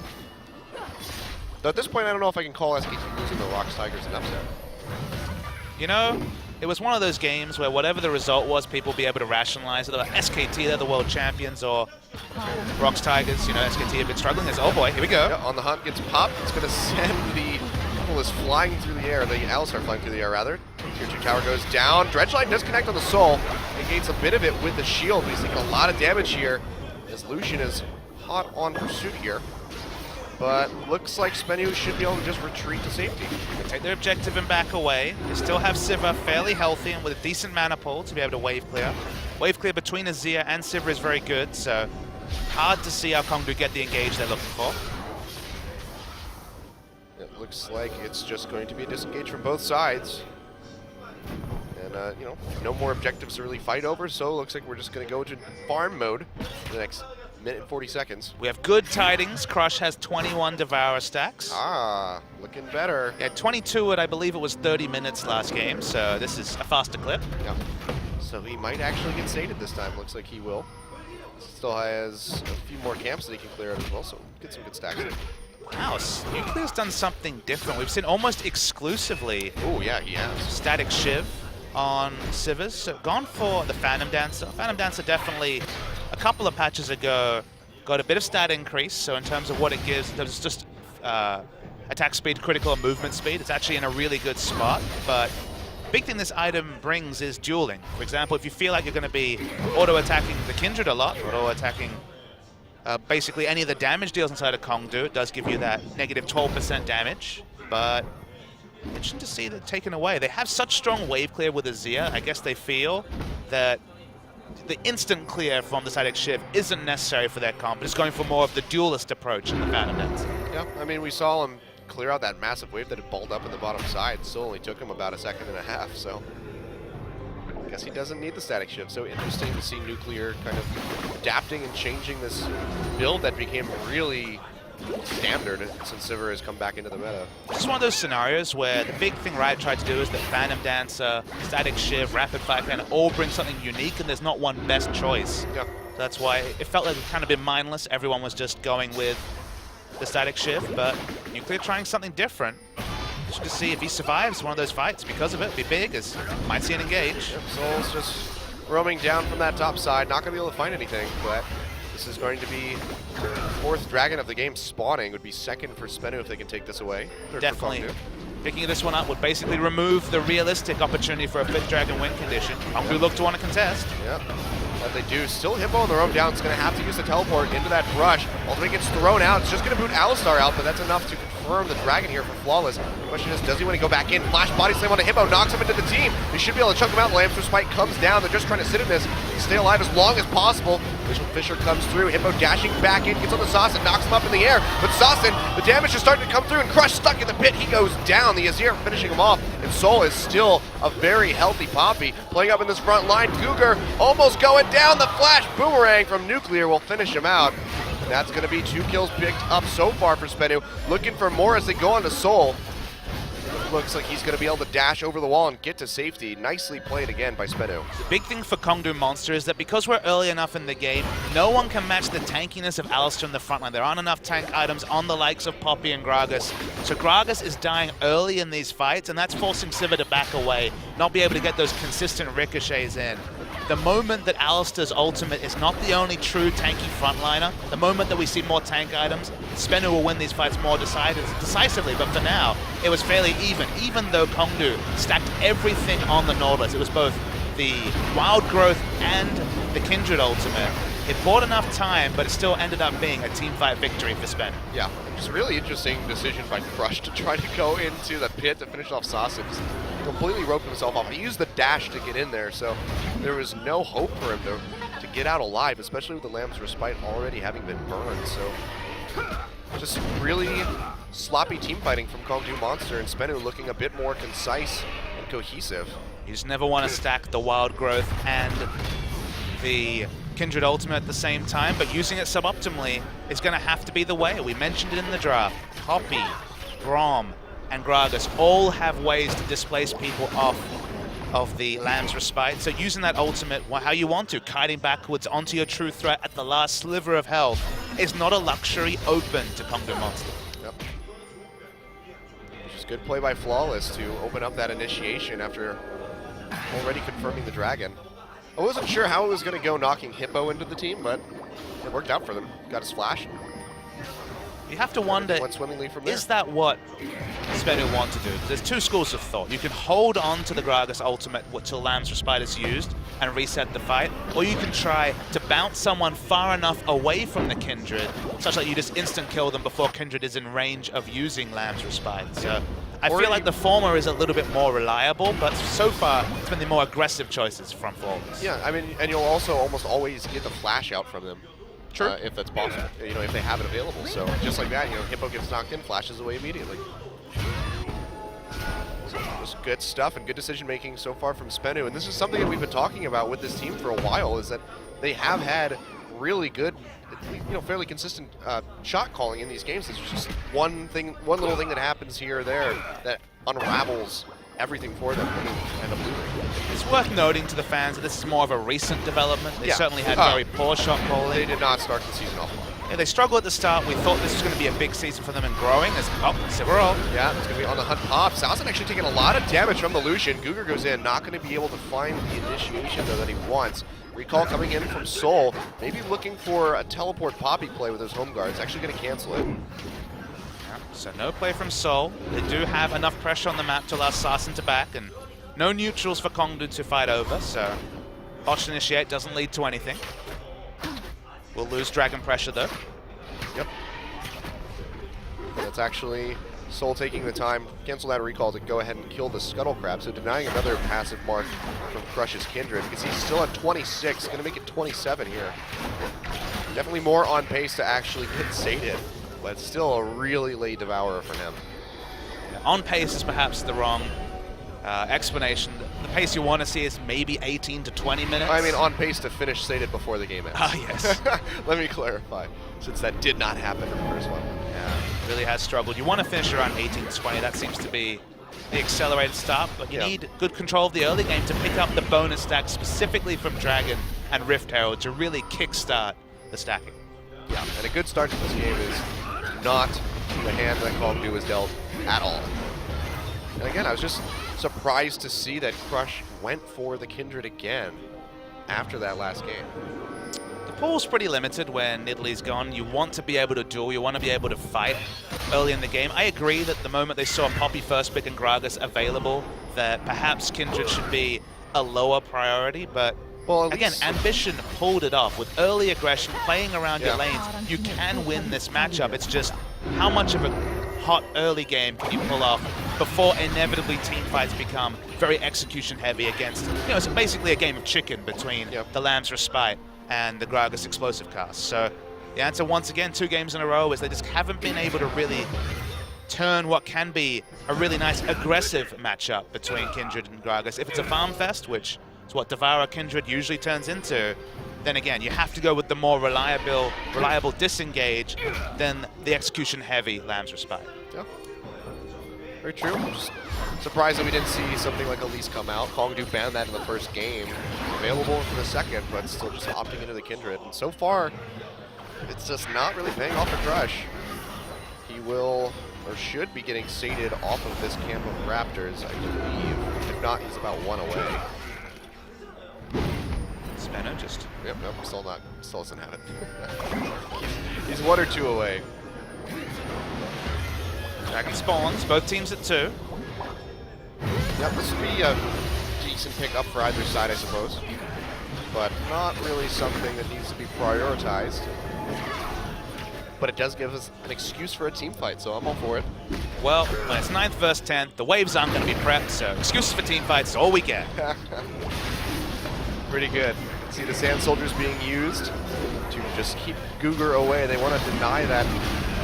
A: Though at this point, I don't know if I can call SKT losing the Rocks Tigers an upset.
B: You know, it was one of those games where whatever the result was, people would be able to rationalize it. Like SKT, they're the world champions, or Rocks Tigers, you know, SKT have been struggling. It's, oh boy, here we go.
A: Yeah, on the hunt gets popped. It's going to send the is flying through the air, the Alistar flying through the air rather. Tier 2 tower goes down. Dredgeline does connect on the soul. Negates a bit of it with the shield, but he's taking a lot of damage here as Lucian is hot on pursuit here. But looks like SBENU should be able to just retreat to safety.
B: They take their objective and back away. They still have Sivir fairly healthy and with a decent mana pool to be able to wave clear. Wave clear between Azir and Sivir is very good, so hard to see how Kongdoo get the engage they're looking for.
A: It looks like it's just going to be a disengage from both sides. And, you know, no more objectives to really fight over, so it looks like we're just going to go into farm mode for the next minute and 40 seconds.
B: We have good tidings. Crush has 21 Devourer stacks.
A: Ah, looking better.
B: Yeah, 22 at, I believe it was 30 minutes last game, so this is a faster clip.
A: Yeah. So he might actually get sated this time. Looks like he will. Still has a few more camps that he can clear out as well, so get some good stacks in.
B: Wow, Nuclear's done something different. We've seen almost exclusively
A: he has.
B: static Shiv on Sivers. So gone for the Phantom Dancer. Phantom Dancer definitely, a couple of patches ago, got a bit of stat increase. So in terms of what it gives, there's just attack speed, critical, and movement speed. It's actually in a really good spot. But big thing this item brings is dueling. For example, if you feel like you're going to be auto-attacking the Kindred a lot, auto-attacking basically any of the damage deals inside of Kongdoo, it does give you that negative 12% damage, but interesting to see that taken away. They have such strong wave clear with Azir. I guess they feel that the instant clear from the static shift isn't necessary for their comp, but it's going for more of the duelist approach in the Phantom Dance.
A: Yeah, I mean, we saw him clear out that massive wave that had balled up in the bottom side. Still only took him about a second and a half, so I guess he doesn't need the static shift. So interesting to see Nuclear kind of adapting and changing this build that became really standard since Sivir has come back into the meta.
B: It's just one of those scenarios where the big thing Riot tried to do is that Phantom Dancer, Static Shiv, Rapid Fire kind of all bring something unique, and there's not one best choice.
A: Yeah.
B: So that's why it felt like it kind of been mindless. Everyone was just going with the Static Shiv, but Nuclear trying something different. Just to see if he survives one of those fights because of it. Be big, as might see an engage.
A: Yep, Soul's just roaming down from that top side, not going to be able to find anything, but this is going to be the fourth dragon of the game spawning. Would be second for SBENU if they can take this away.
B: Definitely. Picking this one up would basically remove the realistic opportunity for a fifth dragon win condition. Kongdoo look to want to contest.
A: Yep. But they do. Still Hippo on the roam down. It's going to have to use the teleport into that brush. Ultimate gets thrown out. It's just going to boot Alistar out, but that's enough to confirm confirm the Dragon here for Flawless. The question is, does he want to go back in? Flash body slam on a Hippo, knocks him into the team. They should be able to choke him out. Lamb's Respite comes down. They're just trying to sit in this, stay alive as long as possible. Fisher comes through. Hippo dashing back in, gets on the Sasin, knocks him up in the air. But Sasin, the damage is starting to come through, and Crush stuck in the pit. He goes down. The Azir finishing him off, and Soul is still a very healthy Poppy. Playing up in this front line, Cougar almost going down. The flash boomerang from Nuclear will finish him out. That's going to be 2 kills picked up so far for SBENU. Looking for more as they go on to Soul. Looks like he's going to be able to dash over the wall and get to safety. Nicely played again by SBENU.
B: The big thing for Kongdoo Monster is that because we're early enough in the game, no one can match the tankiness of Alistar in the front line. There aren't enough tank items on the likes of Poppy and Gragas. So Gragas is dying early in these fights, and that's forcing Sivir to back away, not be able to get those consistent ricochets in. The moment that Alistar's ultimate is not the only true tanky frontliner, the moment that we see more tank items, SBENU will win these fights more decisively, but for now, it was fairly even though Kongdoo stacked everything on the Nautilus. It was both the Wild Growth and the Kindred ultimate. It bought enough time, but it still ended up being a teamfight victory for SBENU.
A: Yeah, just a really interesting decision by Crush to try to go into the pit to finish off Sausage. Completely roped himself off. He used the dash to get in there, so there was no hope for him to get out alive, especially with the Lamb's Respite already having been burned. So just really sloppy team fighting from Kongdoo Monster, and SBENU looking a bit more concise and cohesive.
B: You just never want to stack the Wild Growth and the Kindred ultimate at the same time, but using it suboptimally is going to have to be the way. We mentioned it in the draft. Poppy, Grom, and Gragas all have ways to displace people off of the Lamb's Respite. So using that ultimate how you want to, kiting backwards onto your true threat at the last sliver of health, is not a luxury open to Kongdoo Monster.
A: Yep. Just good play by Flawless to open up that initiation after already confirming the Dragon. I wasn't sure how it was going to go knocking Hippo into the team, but it worked out for them. Got his flash.
B: You have to wonder,
A: went swimmingly from there.
B: Is that what SBENU want to do? There's 2 schools of thought. You can hold on to the Gragas ultimate till Lamb's Respite is used and reset the fight, or you can try to bounce someone far enough away from the Kindred, such that you just instant kill them before Kindred is in range of using Lamb's Respite. So I feel like the former is a little bit more reliable, but so far it's been the more aggressive choices from Flawless.
A: Yeah, I mean, and you'll also almost always get the flash out from them.
B: True.
A: If that's possible, you know, if they have it available. So just like that, you know, Hippo gets knocked in, flashes away immediately. So just good stuff and good decision making so far from SBENU. And this is something that we've been talking about with this team for a while, is that they have had really good, you know, fairly consistent shot calling in these games. It's just one little thing that happens here or there that unravels everything for them and end up losing.
B: It's worth noting to the fans that this is more of a recent development. They certainly had very poor shot calling.
A: They did not start the season off.
B: Yeah, they struggled at the start. We thought this was going to be a big season for them and growing. Sivir.
A: Yeah, it's going to be on the hunt pop. Sausage actually taking a lot of damage from the Lucian. Cougar goes in, not going to be able to find the initiation though that he wants. Recall coming in from Soul, maybe looking for a teleport Poppy play with his home guard. It's actually going to cancel it.
B: So no play from Soul. They do have enough pressure on the map to allow Sasin to back, and no neutrals for Kongdoo to fight over, so botched initiate doesn't lead to anything. We'll lose Dragon pressure though.
A: Yep. That's actually Soul taking the time, cancel that recall to go ahead and kill the Scuttle Crab, so denying another passive mark from Crush's Kindred, because he's still at 26, going to make it 27 here. Definitely more on pace to actually get sated, but still a really late devourer for him.
B: Yeah, on pace is perhaps the wrong explanation. The pace you want to see is maybe 18 to 20 minutes.
A: I mean, on pace to finish sated before the game ends.
B: Ah, yes.
A: Let me clarify, since that did not happen in the first one.
B: Yeah, really has struggled. You want to finish around 18 to 20. That seems to be the accelerated start, but you need good control of the early game to pick up the bonus stack specifically from Dragon and Rift Herald to really kickstart the stacking.
A: Yeah, and a good start to this game is not the hand that Kongdoo was dealt at all. And again, I was just surprised to see that Crush went for the Kindred again after that last game.
B: The pool's pretty limited when Nidalee's gone. You want to be able to duel, you want to be able to fight early in the game. I agree that the moment they saw Poppy first pick and Gragas available, that perhaps Kindred should be a lower priority, but again, Ambition pulled it off with early aggression, playing around your lanes. You can win this matchup. It's just how much of a hot early game can you pull off before inevitably team fights become very execution heavy against, it's basically a game of chicken between the Lamb's Respite and the Gragas Explosive Cast. So the answer once again, 2 games in a row, is they just haven't been able to really turn what can be a really nice aggressive matchup between Kindred and Gragas. If it's a farm fest, which is what Devour Kindred usually turns into, then again, you have to go with the more reliable disengage than the execution-heavy Lamb's Respite.
A: Yeah, very true. Just surprised that we didn't see something like Elise come out. Kongdoo banned that in the first game. Available for the second, but still just opting into the Kindred. And so far, it's just not really paying off for Crush. He will, or should be getting sated off of this camp of Raptors, I believe. If not, he's about 1 away.
B: SBENU just...
A: Yep, still doesn't have it. He's 1 or 2 away.
B: Dragon spawns, both teams at 2.
A: Yep, this would be a decent pick up for either side, I suppose. But not really something that needs to be prioritized. But it does give us an excuse for a team fight, so I'm all for it.
B: Well, when it's 9th versus 10th, the waves aren't going to be prepped, so excuses for team fights is all we get.
A: Pretty good. See the Sand Soldiers being used to just keep Googer away. They want to deny that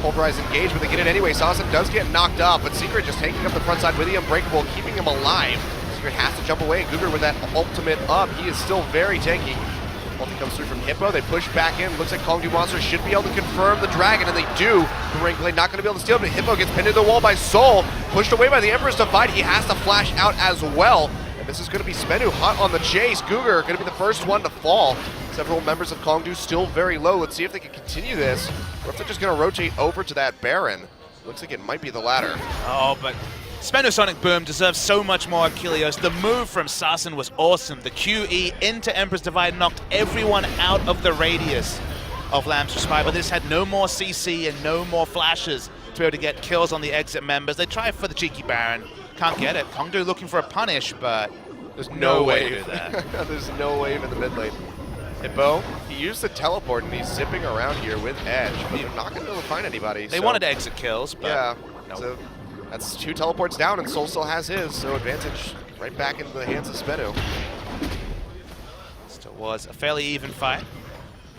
A: pulverized engage, but they get it anyway. Saucen does get knocked off, but Secret just taking up the front side with the Unbreakable, keeping him alive. Secret has to jump away, and Googer with that ultimate up. He is still very tanky. Ulti comes through from Hippo. They push back in. Looks like Kongdoo Monster should be able to confirm the Dragon, and they do. Boomerang Blade not going to be able to steal it, but Hippo gets pinned into the wall by Soul. Pushed away by the Empress Divide. He has to flash out as well. This is going to be SBENU hot on the chase. Googer going to be the first one to fall. Several members of Kongdoo still very low. Let's see if they can continue this, or if they're just going to rotate over to that Baron. Looks like it might be the latter.
B: Oh, but SBENU Sonicboom deserves so much more Achilleos. The move from Saucen was awesome. The QE into Emperor's Divide knocked everyone out of the radius of Lamb's Respite, but they just had no more CC and no more flashes to be able to get kills on the exit members. They try for the cheeky Baron. Can't get it. Kongdoo looking for a punish, but
A: there's no
B: way
A: wave.
B: to do that.
A: There's no wave in the mid lane. Hippo, he used the teleport and he's zipping around here with Edge, but they're not going to be able to find anybody.
B: They wanted to exit kills, but
A: yeah.
B: Nope.
A: So that's 2 teleports down, and Soul still has his, so advantage right back into the hands of SBENU.
B: Still was a fairly even fight.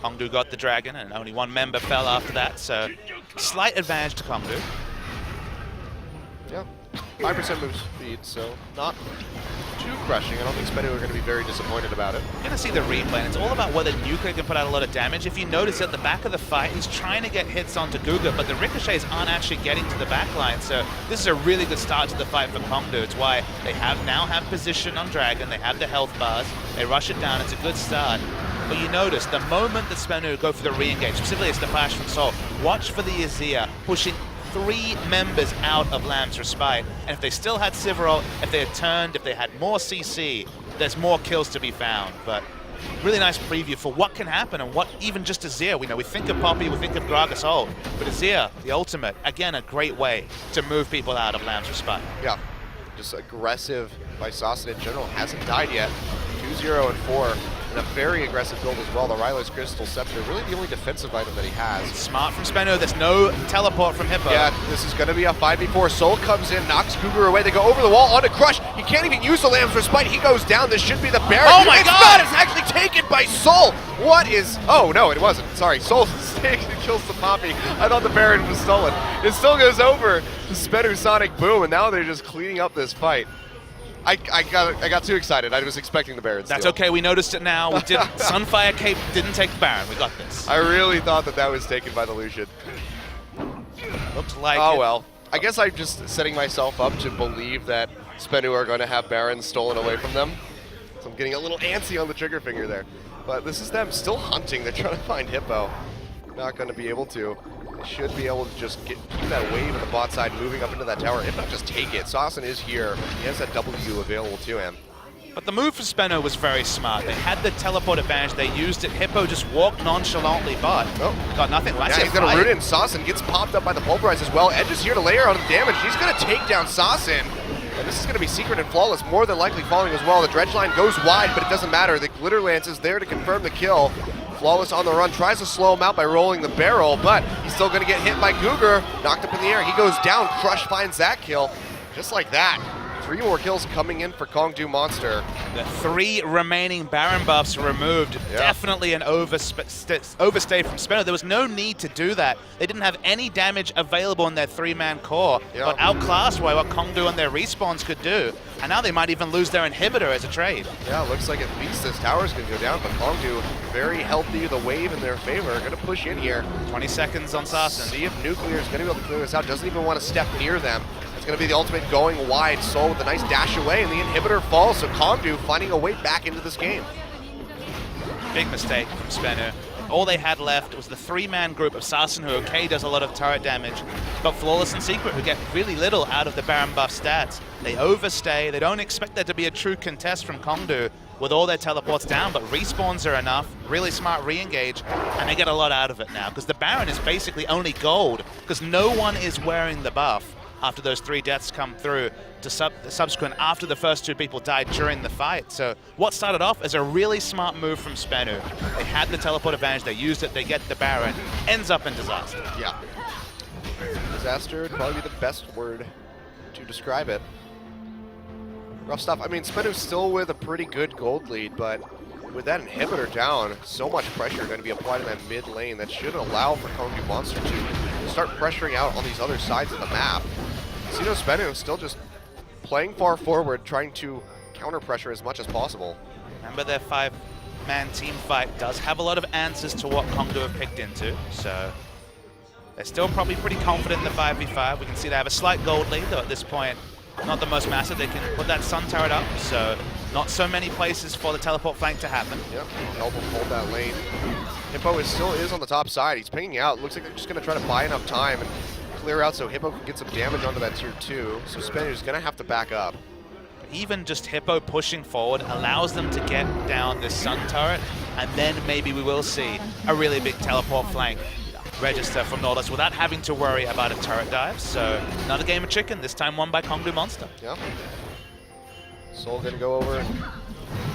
B: Kongdoo got the Dragon, and only 1 member fell after that, so slight advantage to Kongdoo.
A: Yeah. 5% move speed, so not too crushing. I don't think SBENU are going to be very disappointed about it.
B: You're going to see the replay, and it's all about whether Nuclear can put out a lot of damage. If you notice at the back of the fight, he's trying to get hits onto Googer, but the ricochets aren't actually getting to the back line, so this is a really good start to the fight for Kongdoo. It's why they now have position on Dragon, they have the health bars, they rush it down, it's a good start. But you notice, the moment that SBENU go for the re-engage, specifically it's the flash from Soul, watch for the Azir pushing 3 members out of Lamb's Respite, and if they still had Sivarol, if they had turned, if they had more CC, there's more kills to be found. But really nice preview for what can happen and what even just Azir. We think of Poppy, we think of Gragas ult, but Azir, the ultimate, again, a great way to move people out of Lamb's Respite.
A: Yeah, just aggressive by Saucen in general. Hasn't died yet. 2-0 and 4. And a very aggressive build as well. The Rylo's Crystal Scepter, really the only defensive item that he has.
B: Smart from SBENU. There's no teleport from Hippo.
A: Yeah, this is going to be a 5v4. Soul comes in, knocks Cougar away. They go over the wall onto Crush. He can't even use the Lamb's Respite. He goes down. This should be the Baron.
B: Oh my God!
A: It's not. It's actually taken by Soul. What is... Oh, no, it wasn't. Sorry. Soul kills the Poppy. I thought the Baron was stolen. It still goes over to SBENU Sonicboom, and now they're just cleaning up this fight. I got too excited. I was expecting the Baron.
B: That's okay. We noticed it now. We did. Sunfire Cape didn't take the Baron. We got this.
A: I really thought that was taken by the Lucian.
B: Looked like.
A: Oh well. I guess I'm just setting myself up to believe that SBENU are going to have Barons stolen away from them. So I'm getting a little antsy on the trigger finger there. But this is them still hunting. They're trying to find Hippo. Not going to be able to. They should be able to just keep that wave on the bot side moving up into that tower, if not just take it. Saucen is here. He has that W available to him.
B: But the move for SBENU was very smart. They had the teleport advantage. They used it. Hippo just walked nonchalantly, but got nothing.
A: Yeah, he's going to root in. Saucen gets popped up by the Pulverize as well. Edge is here to layer on the damage. He's going to take down Saucen. And this is going to be Secret and Flawless, more than likely falling as well. The dredge line goes wide, but it doesn't matter. The Glitter Lance is there to confirm the kill. Flawless on the run, tries to slow him out by rolling the barrel, but he's still going to get hit by Cougar. Knocked up in the air, he goes down. Crush finds that kill, just like that. 3 more kills coming in for Kongdoo Monster.
B: The 3 remaining Baron buffs removed.
A: Yeah.
B: Definitely an overstay from SBENU. There was no need to do that. They didn't have any damage available in their 3-man core.
A: Yeah.
B: Got outclassed by what Kongdoo and their respawns could do. And now they might even lose their inhibitor as a trade.
A: Yeah, looks like at least this tower's going to go down, but Kongdoo, very healthy, the wave in their favor, going to push in here.
B: 20 seconds on Sassen.
A: See if Nuclear is going to be able to clear this out. Doesn't even want to step near them. It's going to be the ultimate going wide. Soul with a nice dash away, and the inhibitor falls, so Kongdoo finding a way back into this game.
B: Big mistake from SBENU. All they had left was the 3-man group of Sassen, who okay does a lot of turret damage, but Flawless and Secret, who get really little out of the Baron buff stats. They overstay. They don't expect there to be a true contest from Kongdoo with all their teleports down, but respawns are enough. Really smart re-engage, and they get a lot out of it now, because the Baron is basically only gold, because no one is wearing the buff after those 3 deaths come through to subsequent after the first 2 people died during the fight. So what started off as a really smart move from SBENU. They had the teleport advantage, they used it, they get the Baron, ends up in disaster.
A: Yeah. Disaster would probably be the best word to describe it. Rough stuff. I mean, SBENU's still with a pretty good gold lead, but with that inhibitor down, so much pressure going to be applied in that mid lane that should allow for Kongdoo Monster to start pressuring out on these other sides of the map. So, SBENU still just playing far forward, trying to counter pressure as much as possible.
B: Remember, their 5-man team fight does have a lot of answers to what Kongdoo have picked into, so they're still probably pretty confident in the 5v5. We can see they have a slight gold lead, though at this point, not the most massive. They can put that sun turret up, so not so many places for the teleport flank to happen.
A: Yep, help him hold that lane. Hippo still is on the top side. He's pinging out. Looks like they're just going to try to buy enough time and clear out so Hippo can get some damage onto that tier 2. So SBENU is going to have to back up.
B: Even just Hippo pushing forward allows them to get down this sun turret, and then maybe we will see a really big teleport flank register from Nautilus without having to worry about a turret dive. So another game of chicken, this time won by Kongdoo Monster.
A: Yeah. Soul going to go over and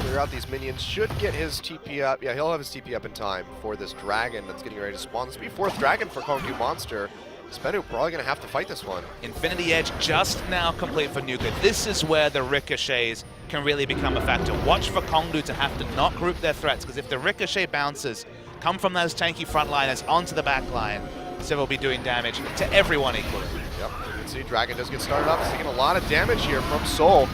A: clear out these minions. Should get his TP up. Yeah, he'll have his TP up in time for this dragon that's getting ready to spawn. This will be 4th dragon for Kongdoo Monster. SBENU probably going to have to fight this one.
B: Infinity Edge just now complete for Nuclear. This is where the ricochets can really become a factor. Watch for Kongdoo to have to not group their threats, because if the ricochet bounces come from those tanky frontliners onto the back line, so will be doing damage to everyone equally.
A: Yep, you can see Dragon does get started up. He's taking a lot of damage here from Soul.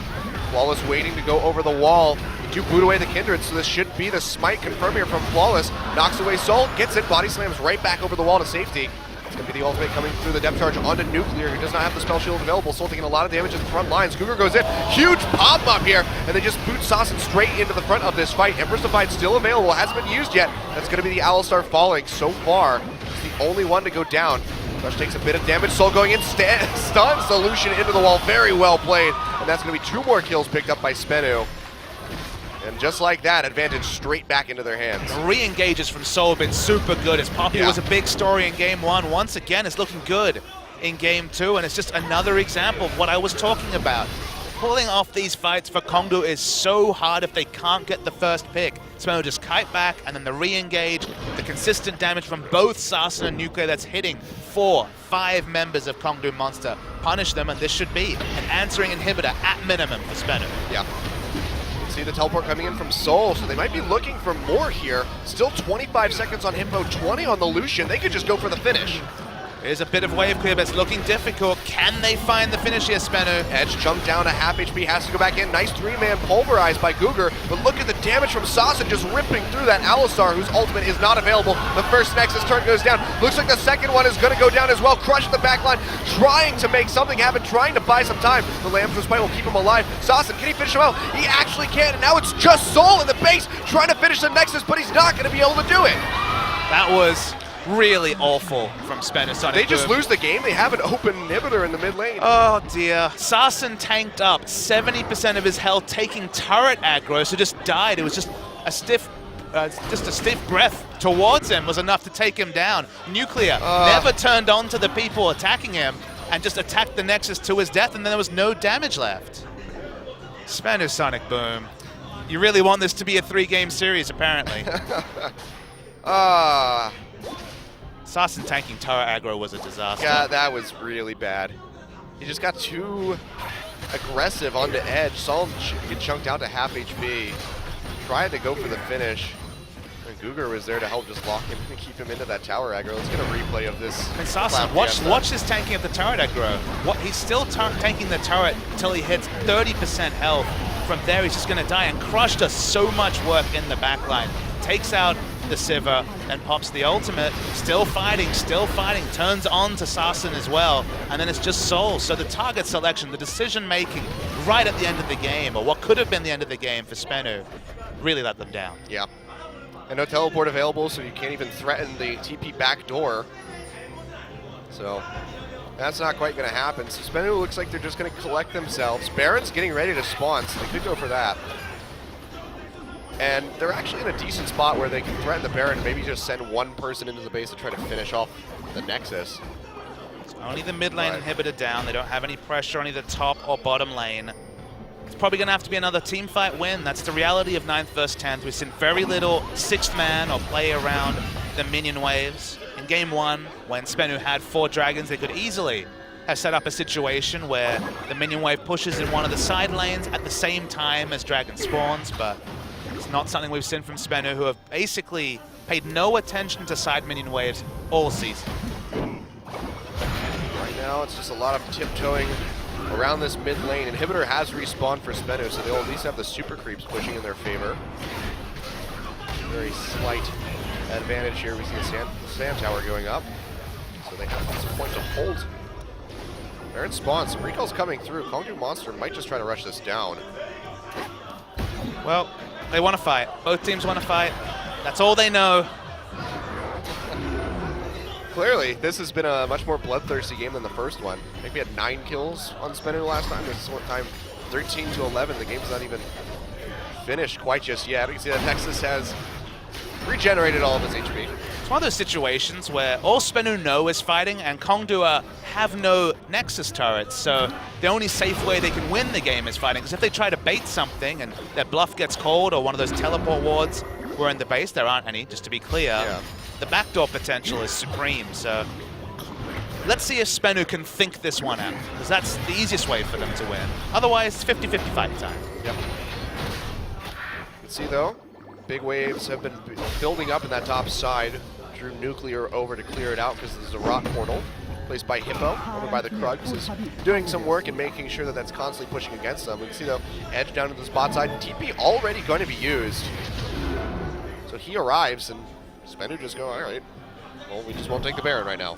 A: Flawless waiting to go over the wall. They do boot away the Kindred, so this should be the smite confirm here from Flawless. Knocks away Soul, gets it, body slams right back over the wall to safety. It's going to be the ultimate coming through the depth charge onto Nuclear, who does not have the spell shield available. Soul taking a lot of damage at the front lines. Cougar goes in, huge pop-up here, and they just boot Sassen straight into the front of this fight. Empress Divide still available, hasn't been used yet. That's going to be the Owlstar falling so far. It's the only one to go down. Rush takes a bit of damage. Soul going in, stuns Solution into the wall. Very well played, and that's going to be 2 more kills picked up by SBENU. And just like that, advantage straight back into their hands.
B: The re-engages from Soul have been super good. As Poppy was a big story in Game 1, once again it's looking good in Game 2, and it's just another example of what I was talking about. Pulling off these fights for Kongdoo is so hard if they can't get the first pick. SBENU just kite back, and then the re-engage, the consistent damage from both Sassen and Nuclear that's hitting 4, 5 members of Kongdoo Monster. Punish them, and this should be an answering inhibitor at minimum for SBENU.
A: Yeah. See the teleport coming in from Soul, so they might be looking for more here. Still 25 seconds on Hippo, 20 on the Lucian. They could just go for the finish.
B: There's a bit of wave clear, but it's looking difficult. Can they find the finish here, SBENU?
A: Edge chunked down to half HP, has to go back in. Nice 3-man pulverized by Cougar, but look at the damage from Sassen just ripping through that Owlstar, whose ultimate is not available. The first Nexus turn goes down. Looks like the second one is going to go down as well. Crush the backline, trying to make something happen, trying to buy some time. The Lamb's Respite will keep him alive. Sassen, can he finish him out? He actually can, and now it's just Soul in the base, trying to finish the Nexus, but he's not going to be able to do it.
B: That was really awful from SBENU.
A: They just lose the game. They have an open inhibitor in the mid lane.
B: Oh dear. Sassen tanked up 70% of his health, taking turret aggro, so just died. It was just a stiff breath towards him was enough to take him down. Nuclear never turned on to the people attacking him and just attacked the Nexus to his death, and then there was no damage left. SBENU Sonicboom. You really want this to be a 3-game series, apparently. Sarsen tanking turret aggro was a disaster.
A: Yeah, that was really bad. He just got too aggressive onto edge. Saw him get chunked out to half HP. Tried to go for the finish. And Guger was there to help just lock him and keep him into that tower aggro. Let's get a replay of this.
B: And Sarsen, watch his tanking of the turret aggro. He's still tanking the turret until he hits 30% health. From there, he's just going to die. And Crush does so much work in the backline. Takes out the Sivir and pops the ultimate. Still fighting, turns on to Sarsen as well. And then it's just Soul. So the target selection, the decision making right at the end of the game, or what could have been the end of the game for SBENU, really let them down.
A: Yeah. And no teleport available, so you can't even threaten the TP back door. So that's not quite going to happen. So SBENU looks like they're just going to collect themselves. Baron's getting ready to spawn, so they could go for that. And they're actually in a decent spot where they can threaten the Baron and maybe just send one person into the base to try to finish off the Nexus.
B: Only the mid lane inhibitor down. They don't have any pressure on either top or bottom lane. It's probably going to have to be another team fight win. That's the reality of 9th vs 10th. We've seen very little 6th man or play around the minion waves. In game 1, when SBENU had 4 dragons, they could easily have set up a situation where the minion wave pushes in one of the side lanes at the same time as dragon spawns, but it's not something we've seen from SBENU, who have basically paid no attention to side minion waves all season.
A: Right now, it's just a lot of tiptoeing around this mid lane. Inhibitor has respawned for SBENU, so they'll at least have the super creeps pushing in their favor. Very slight advantage here. We see the sand tower going up, so they have some point to hold. Baron spawns. Some recalls coming through. Kongdoo Monster might just try to rush this down.
B: Well, they want to fight. Both teams want to fight. That's all they know.
A: Clearly, this has been a much more bloodthirsty game than the first one. I think we had 9 kills on SBENU last time. This time, 13-11. The game's not even finished quite just yet. You can see that Nexus has regenerated all of his HP.
B: It's one of those situations where all SBENU know is fighting, and Kongdoo have no Nexus turrets, so the only safe way they can win the game is fighting. Because if they try to bait something and their bluff gets called, or one of those teleport wards were in the base, there aren't any, just to be clear, the backdoor potential is supreme. So let's see if SBENU can think this one out, because that's the easiest way for them to win. Otherwise, 50-50 fight time.
A: Yep. You can see, though, big waves have been building up in that top side. Drew Nuclear over to clear it out because there's a rock portal placed by Hippo over by the Krugs, is doing some work and making sure that that's constantly pushing against them. We can see, though, Edge down to the spot side. TP already going to be used. So he arrives, and SBENU just go, all right, well, we just won't take the Baron right now.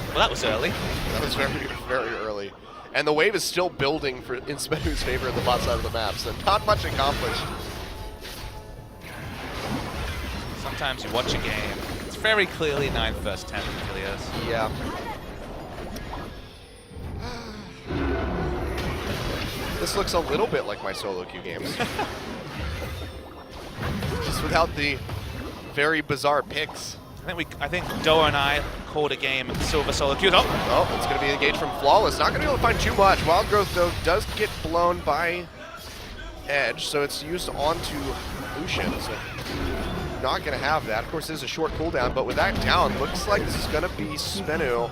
B: Well, that was early.
A: That was very, very early. And the wave is still building in SBENU's favor at the bot side of the map, so not much accomplished.
B: Sometimes you watch a game, it's very clearly 9th vs 10th clears.
A: Yeah. This looks a little bit like my solo queue games. Just without the very bizarre picks.
B: I think Doa and I called a game Silver Solo queues.
A: Oh, it's going to be engaged from Flawless. Not going to be able to find too much. Wild Growth, though, does get blown by Edge, so it's used onto Lucian. So not going to have that. Of course, there's a short cooldown, but with that down, looks like this is going to be SBENU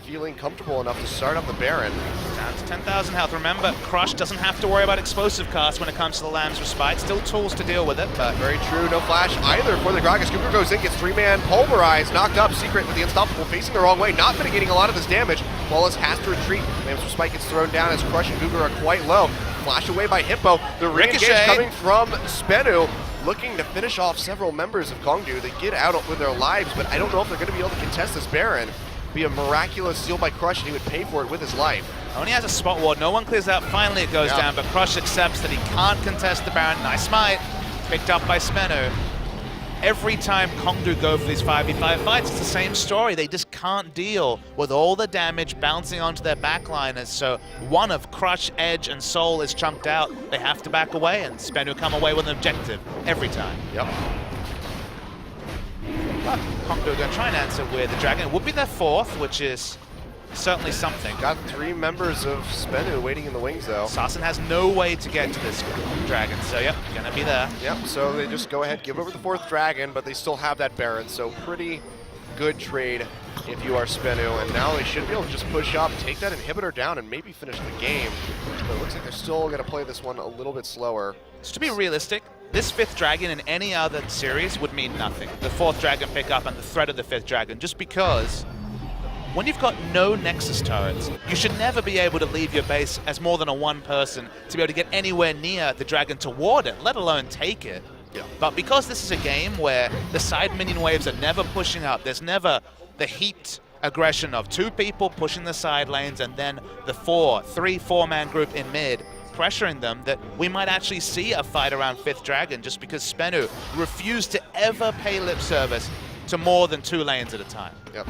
A: feeling comfortable enough to start up the Baron.
B: Down to 10,000 health. Remember, Crush doesn't have to worry about explosive cast when it comes to the Lamb's Respite. Still tools to deal with it, but
A: very true. No flash either for the Gragas. Guger goes in, gets 3-man pulverized, knocked up. Secret with the Unstoppable facing the wrong way, not mitigating a lot of this damage. Flawless has to retreat. Lamb's Respite gets thrown down as Crush and Guger are quite low. Flash away by Hippo. The re-engage coming from SBENU, looking to finish off several members of Kongdoo. They get out with their lives, but I don't know if they're going to be able to contest this Baron. Be a miraculous steal by Crush, and he would pay for it with his life.
B: Only has a spot ward. No one clears out. Finally, it goes down, but Crush accepts that he can't contest the Baron. Nice smite. Picked up by SBENU. Every time Kongdoo go for these 5v5 fights, it's the same story. They just can't deal with all the damage bouncing onto their backliners. So one of Crush, Edge, and Soul is chunked out. They have to back away, and SBENU come away with an objective every time.
A: Yep.
B: But Kongdoo are going to try and answer with the Dragon. It would be their 4th, which is certainly something.
A: Got 3 members of SBENU waiting in the wings, though.
B: Sassen has no way to get to this dragon, so yep, gonna be there.
A: Yep, so they just go ahead, give over the 4th dragon, but they still have that Baron, so pretty good trade if you are SBENU, and now they should be able to just push up, take that inhibitor down, and maybe finish the game. But it looks like they're still going to play this one a little bit slower.
B: So to be realistic, this 5th dragon in any other series would mean nothing. The 4th dragon pickup and the threat of the 5th dragon, just because when you've got no Nexus turrets, you should never be able to leave your base as more than a 1 person to be able to get anywhere near the dragon to ward it, let alone take it.
A: Yeah.
B: But because this is a game where the side minion waves are never pushing up, there's never the heaped aggression of 2 people pushing the side lanes and then the 4-man group in mid pressuring them, that we might actually see a fight around 5th dragon just because SBENU refused to ever pay lip service to more than 2 lanes at a time.
A: Yep.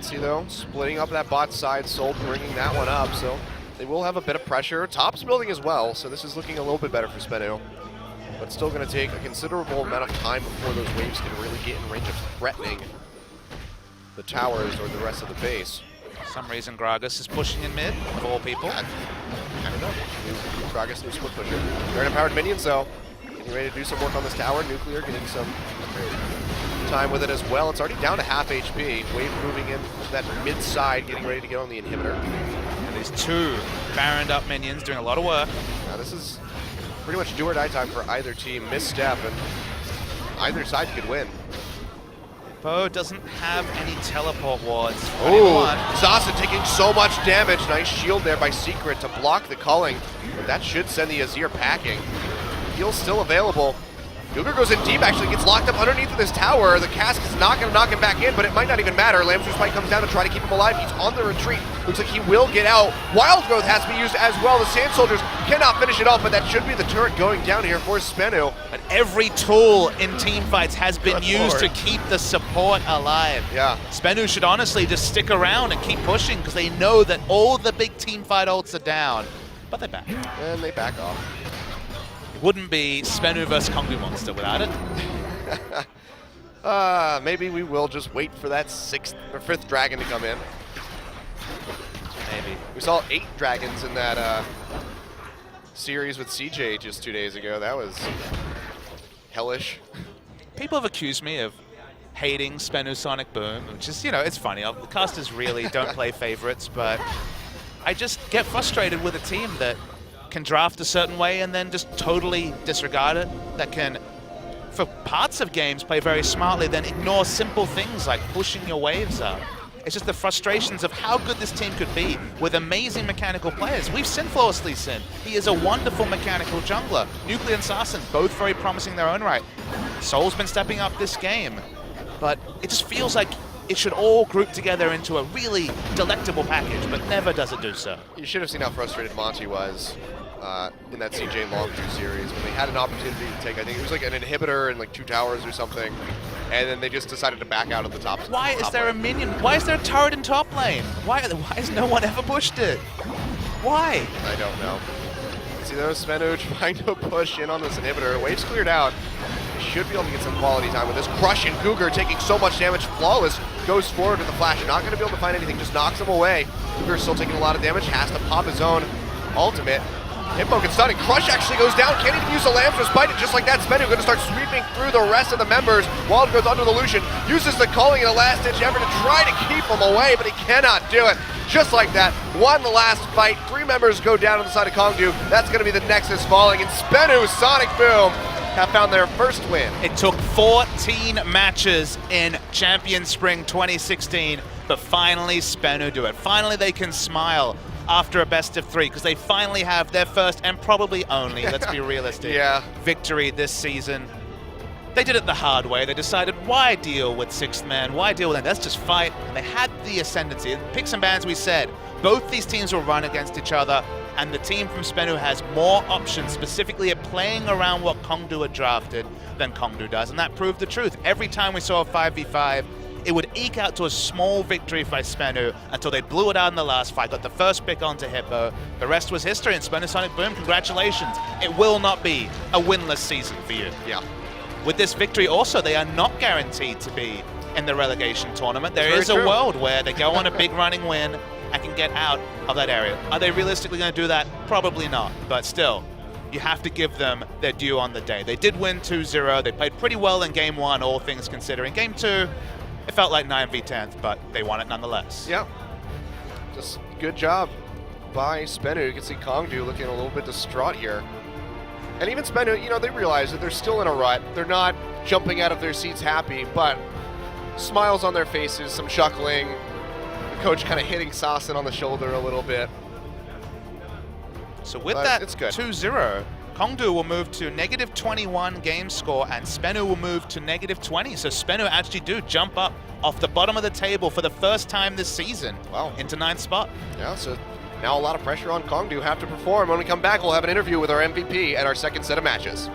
A: See though, splitting up that bot side, Soul bringing that one up, so they will have a bit of pressure. Top's building as well, so this is looking a little bit better for SBENU. But still going to take a considerable amount of time before those waves can really get in range of threatening the towers or the rest of the base.
B: For some reason, Gragas is pushing in mid, of all people.
A: I don't know. Gragas, new split pusher. Very empowered minions, though. Getting ready to do some work on this tower. Nuclear getting some time with it as well. It's already down to half HP. Wave moving in that mid side, getting ready to get on the inhibitor.
B: And these 2 Baroned up minions doing a lot of work.
A: Now this is pretty much do or die time for either team. Misstep and either side could win.
B: Bo doesn't have any teleport wards.
A: Oh, Sassen taking so much damage. Nice shield there by Secret to block the culling. But that should send the Azir packing. Heal's still available. Cougar goes in deep, actually gets locked up underneath of this tower. The cask is not going to knock him back in, but it might not even matter. Lambsdorff's Spike comes down to try to keep him alive. He's on the retreat. Looks like he will get out. Wild Growth has to be used as well. The Sand Soldiers cannot finish it off, but that should be the turret going down here for SBENU.
B: But every tool in team fights has been used to keep the support alive.
A: Yeah.
B: SBENU should honestly just stick around and keep pushing because they know that all the big team fight ults are down. But they back.
A: And they back off.
B: Wouldn't be SBENU versus Kongdoo Monster without it.
A: Maybe we will just wait for that 6th or 5th dragon to come in.
B: Maybe.
A: We saw 8 dragons in that series with CJ just 2 days ago. That was hellish.
B: People have accused me of hating SBENU Sonicboom, which is, you know, it's funny. The casters really don't play favorites, but I just get frustrated with a team that can draft a certain way and then just totally disregard it, that can, for parts of games, play very smartly, then ignore simple things like pushing your waves up. It's just the frustrations of how good this team could be with amazing mechanical players. We've seen flawlessly Sin. He is a wonderful mechanical jungler. Nuclear and Sassen, both very promising in their own right. Soul's been stepping up this game, but it just feels like it should all group together into a really delectable package, but never does it do so.
A: You should have seen how frustrated Monty was in that CJ Longview series when they had an opportunity to take, I think it was like an inhibitor and like 2 towers or something, and then they just decided to back out of the top.
B: Why is there a minion? Why is there a turret in top lane? Why has no one ever pushed it? Why?
A: I don't know. See, there's SBENU trying to push in on this inhibitor. Wave's cleared out. They should be able to get some quality time with this. Crush and Cougar taking so much damage. Flawless goes forward with the flash. Not going to be able to find anything. Just knocks him away. Cougar's still taking a lot of damage. Has to pop his own ultimate. Hippo gets stunned, and Crush actually goes down. Can't even use the Lambs to spite it. Just like that, SBENU going to start sweeping through the rest of the members. Wild goes under the Lucian, uses the culling in a last-ditch effort to try to keep him away, but he cannot do it. Just like that, won the last fight. 3 members go down on the side of Kongdoo. That's going to be the Nexus falling, and SBENU Sonicboom have found their first win.
B: It took 14 matches in Champion Spring 2016, but finally SBENU do it. Finally they can smile after a best of 3, because they finally have their first and probably only, let's be realistic, victory this season. They did it the hard way. They decided, why deal with 6th man? Why deal with them? Let's just fight. And they had the ascendancy. Picks and bans, we said, both these teams will run against each other, and the team from SBENU has more options, specifically at playing around what Kongdoo had drafted than Kongdoo does, and that proved the truth. Every time we saw a 5v5, it would eke out to a small victory by SBENU until they blew it out in the last fight, got the first pick onto Hippo. The rest was history, and SBENU Sonicboom, congratulations. It will not be a winless season for you.
A: Yeah.
B: With this victory also, they are not guaranteed to be in the relegation tournament. There
A: That's
B: is a
A: very true.
B: world where they go on a big running win and can get out of that area. Are they realistically going to do that? Probably not, but still, you have to give them their due on the day. They did win 2-0. They played pretty well in game 1, all things considering. Game 2, it felt like 9v10th, but they won it nonetheless.
A: Yeah. Just good job by SBENU. You can see Kongdoo looking a little bit distraught here. And even SBENU, you know, they realize that they're still in a rut. They're not jumping out of their seats happy, but smiles on their faces, some chuckling. The coach kind of hitting Sassen on the shoulder a little bit.
B: So with
A: But
B: that
A: it's good.
B: 2-0, Kongdoo will move to -21 game score, and SBENU will move to -20. So SBENU actually do jump up off the bottom of the table for the first time this season into 9th spot.
A: Yeah, so now a lot of pressure on Kongdoo, have to perform. When we come back, we'll have an interview with our MVP at our second set of matches.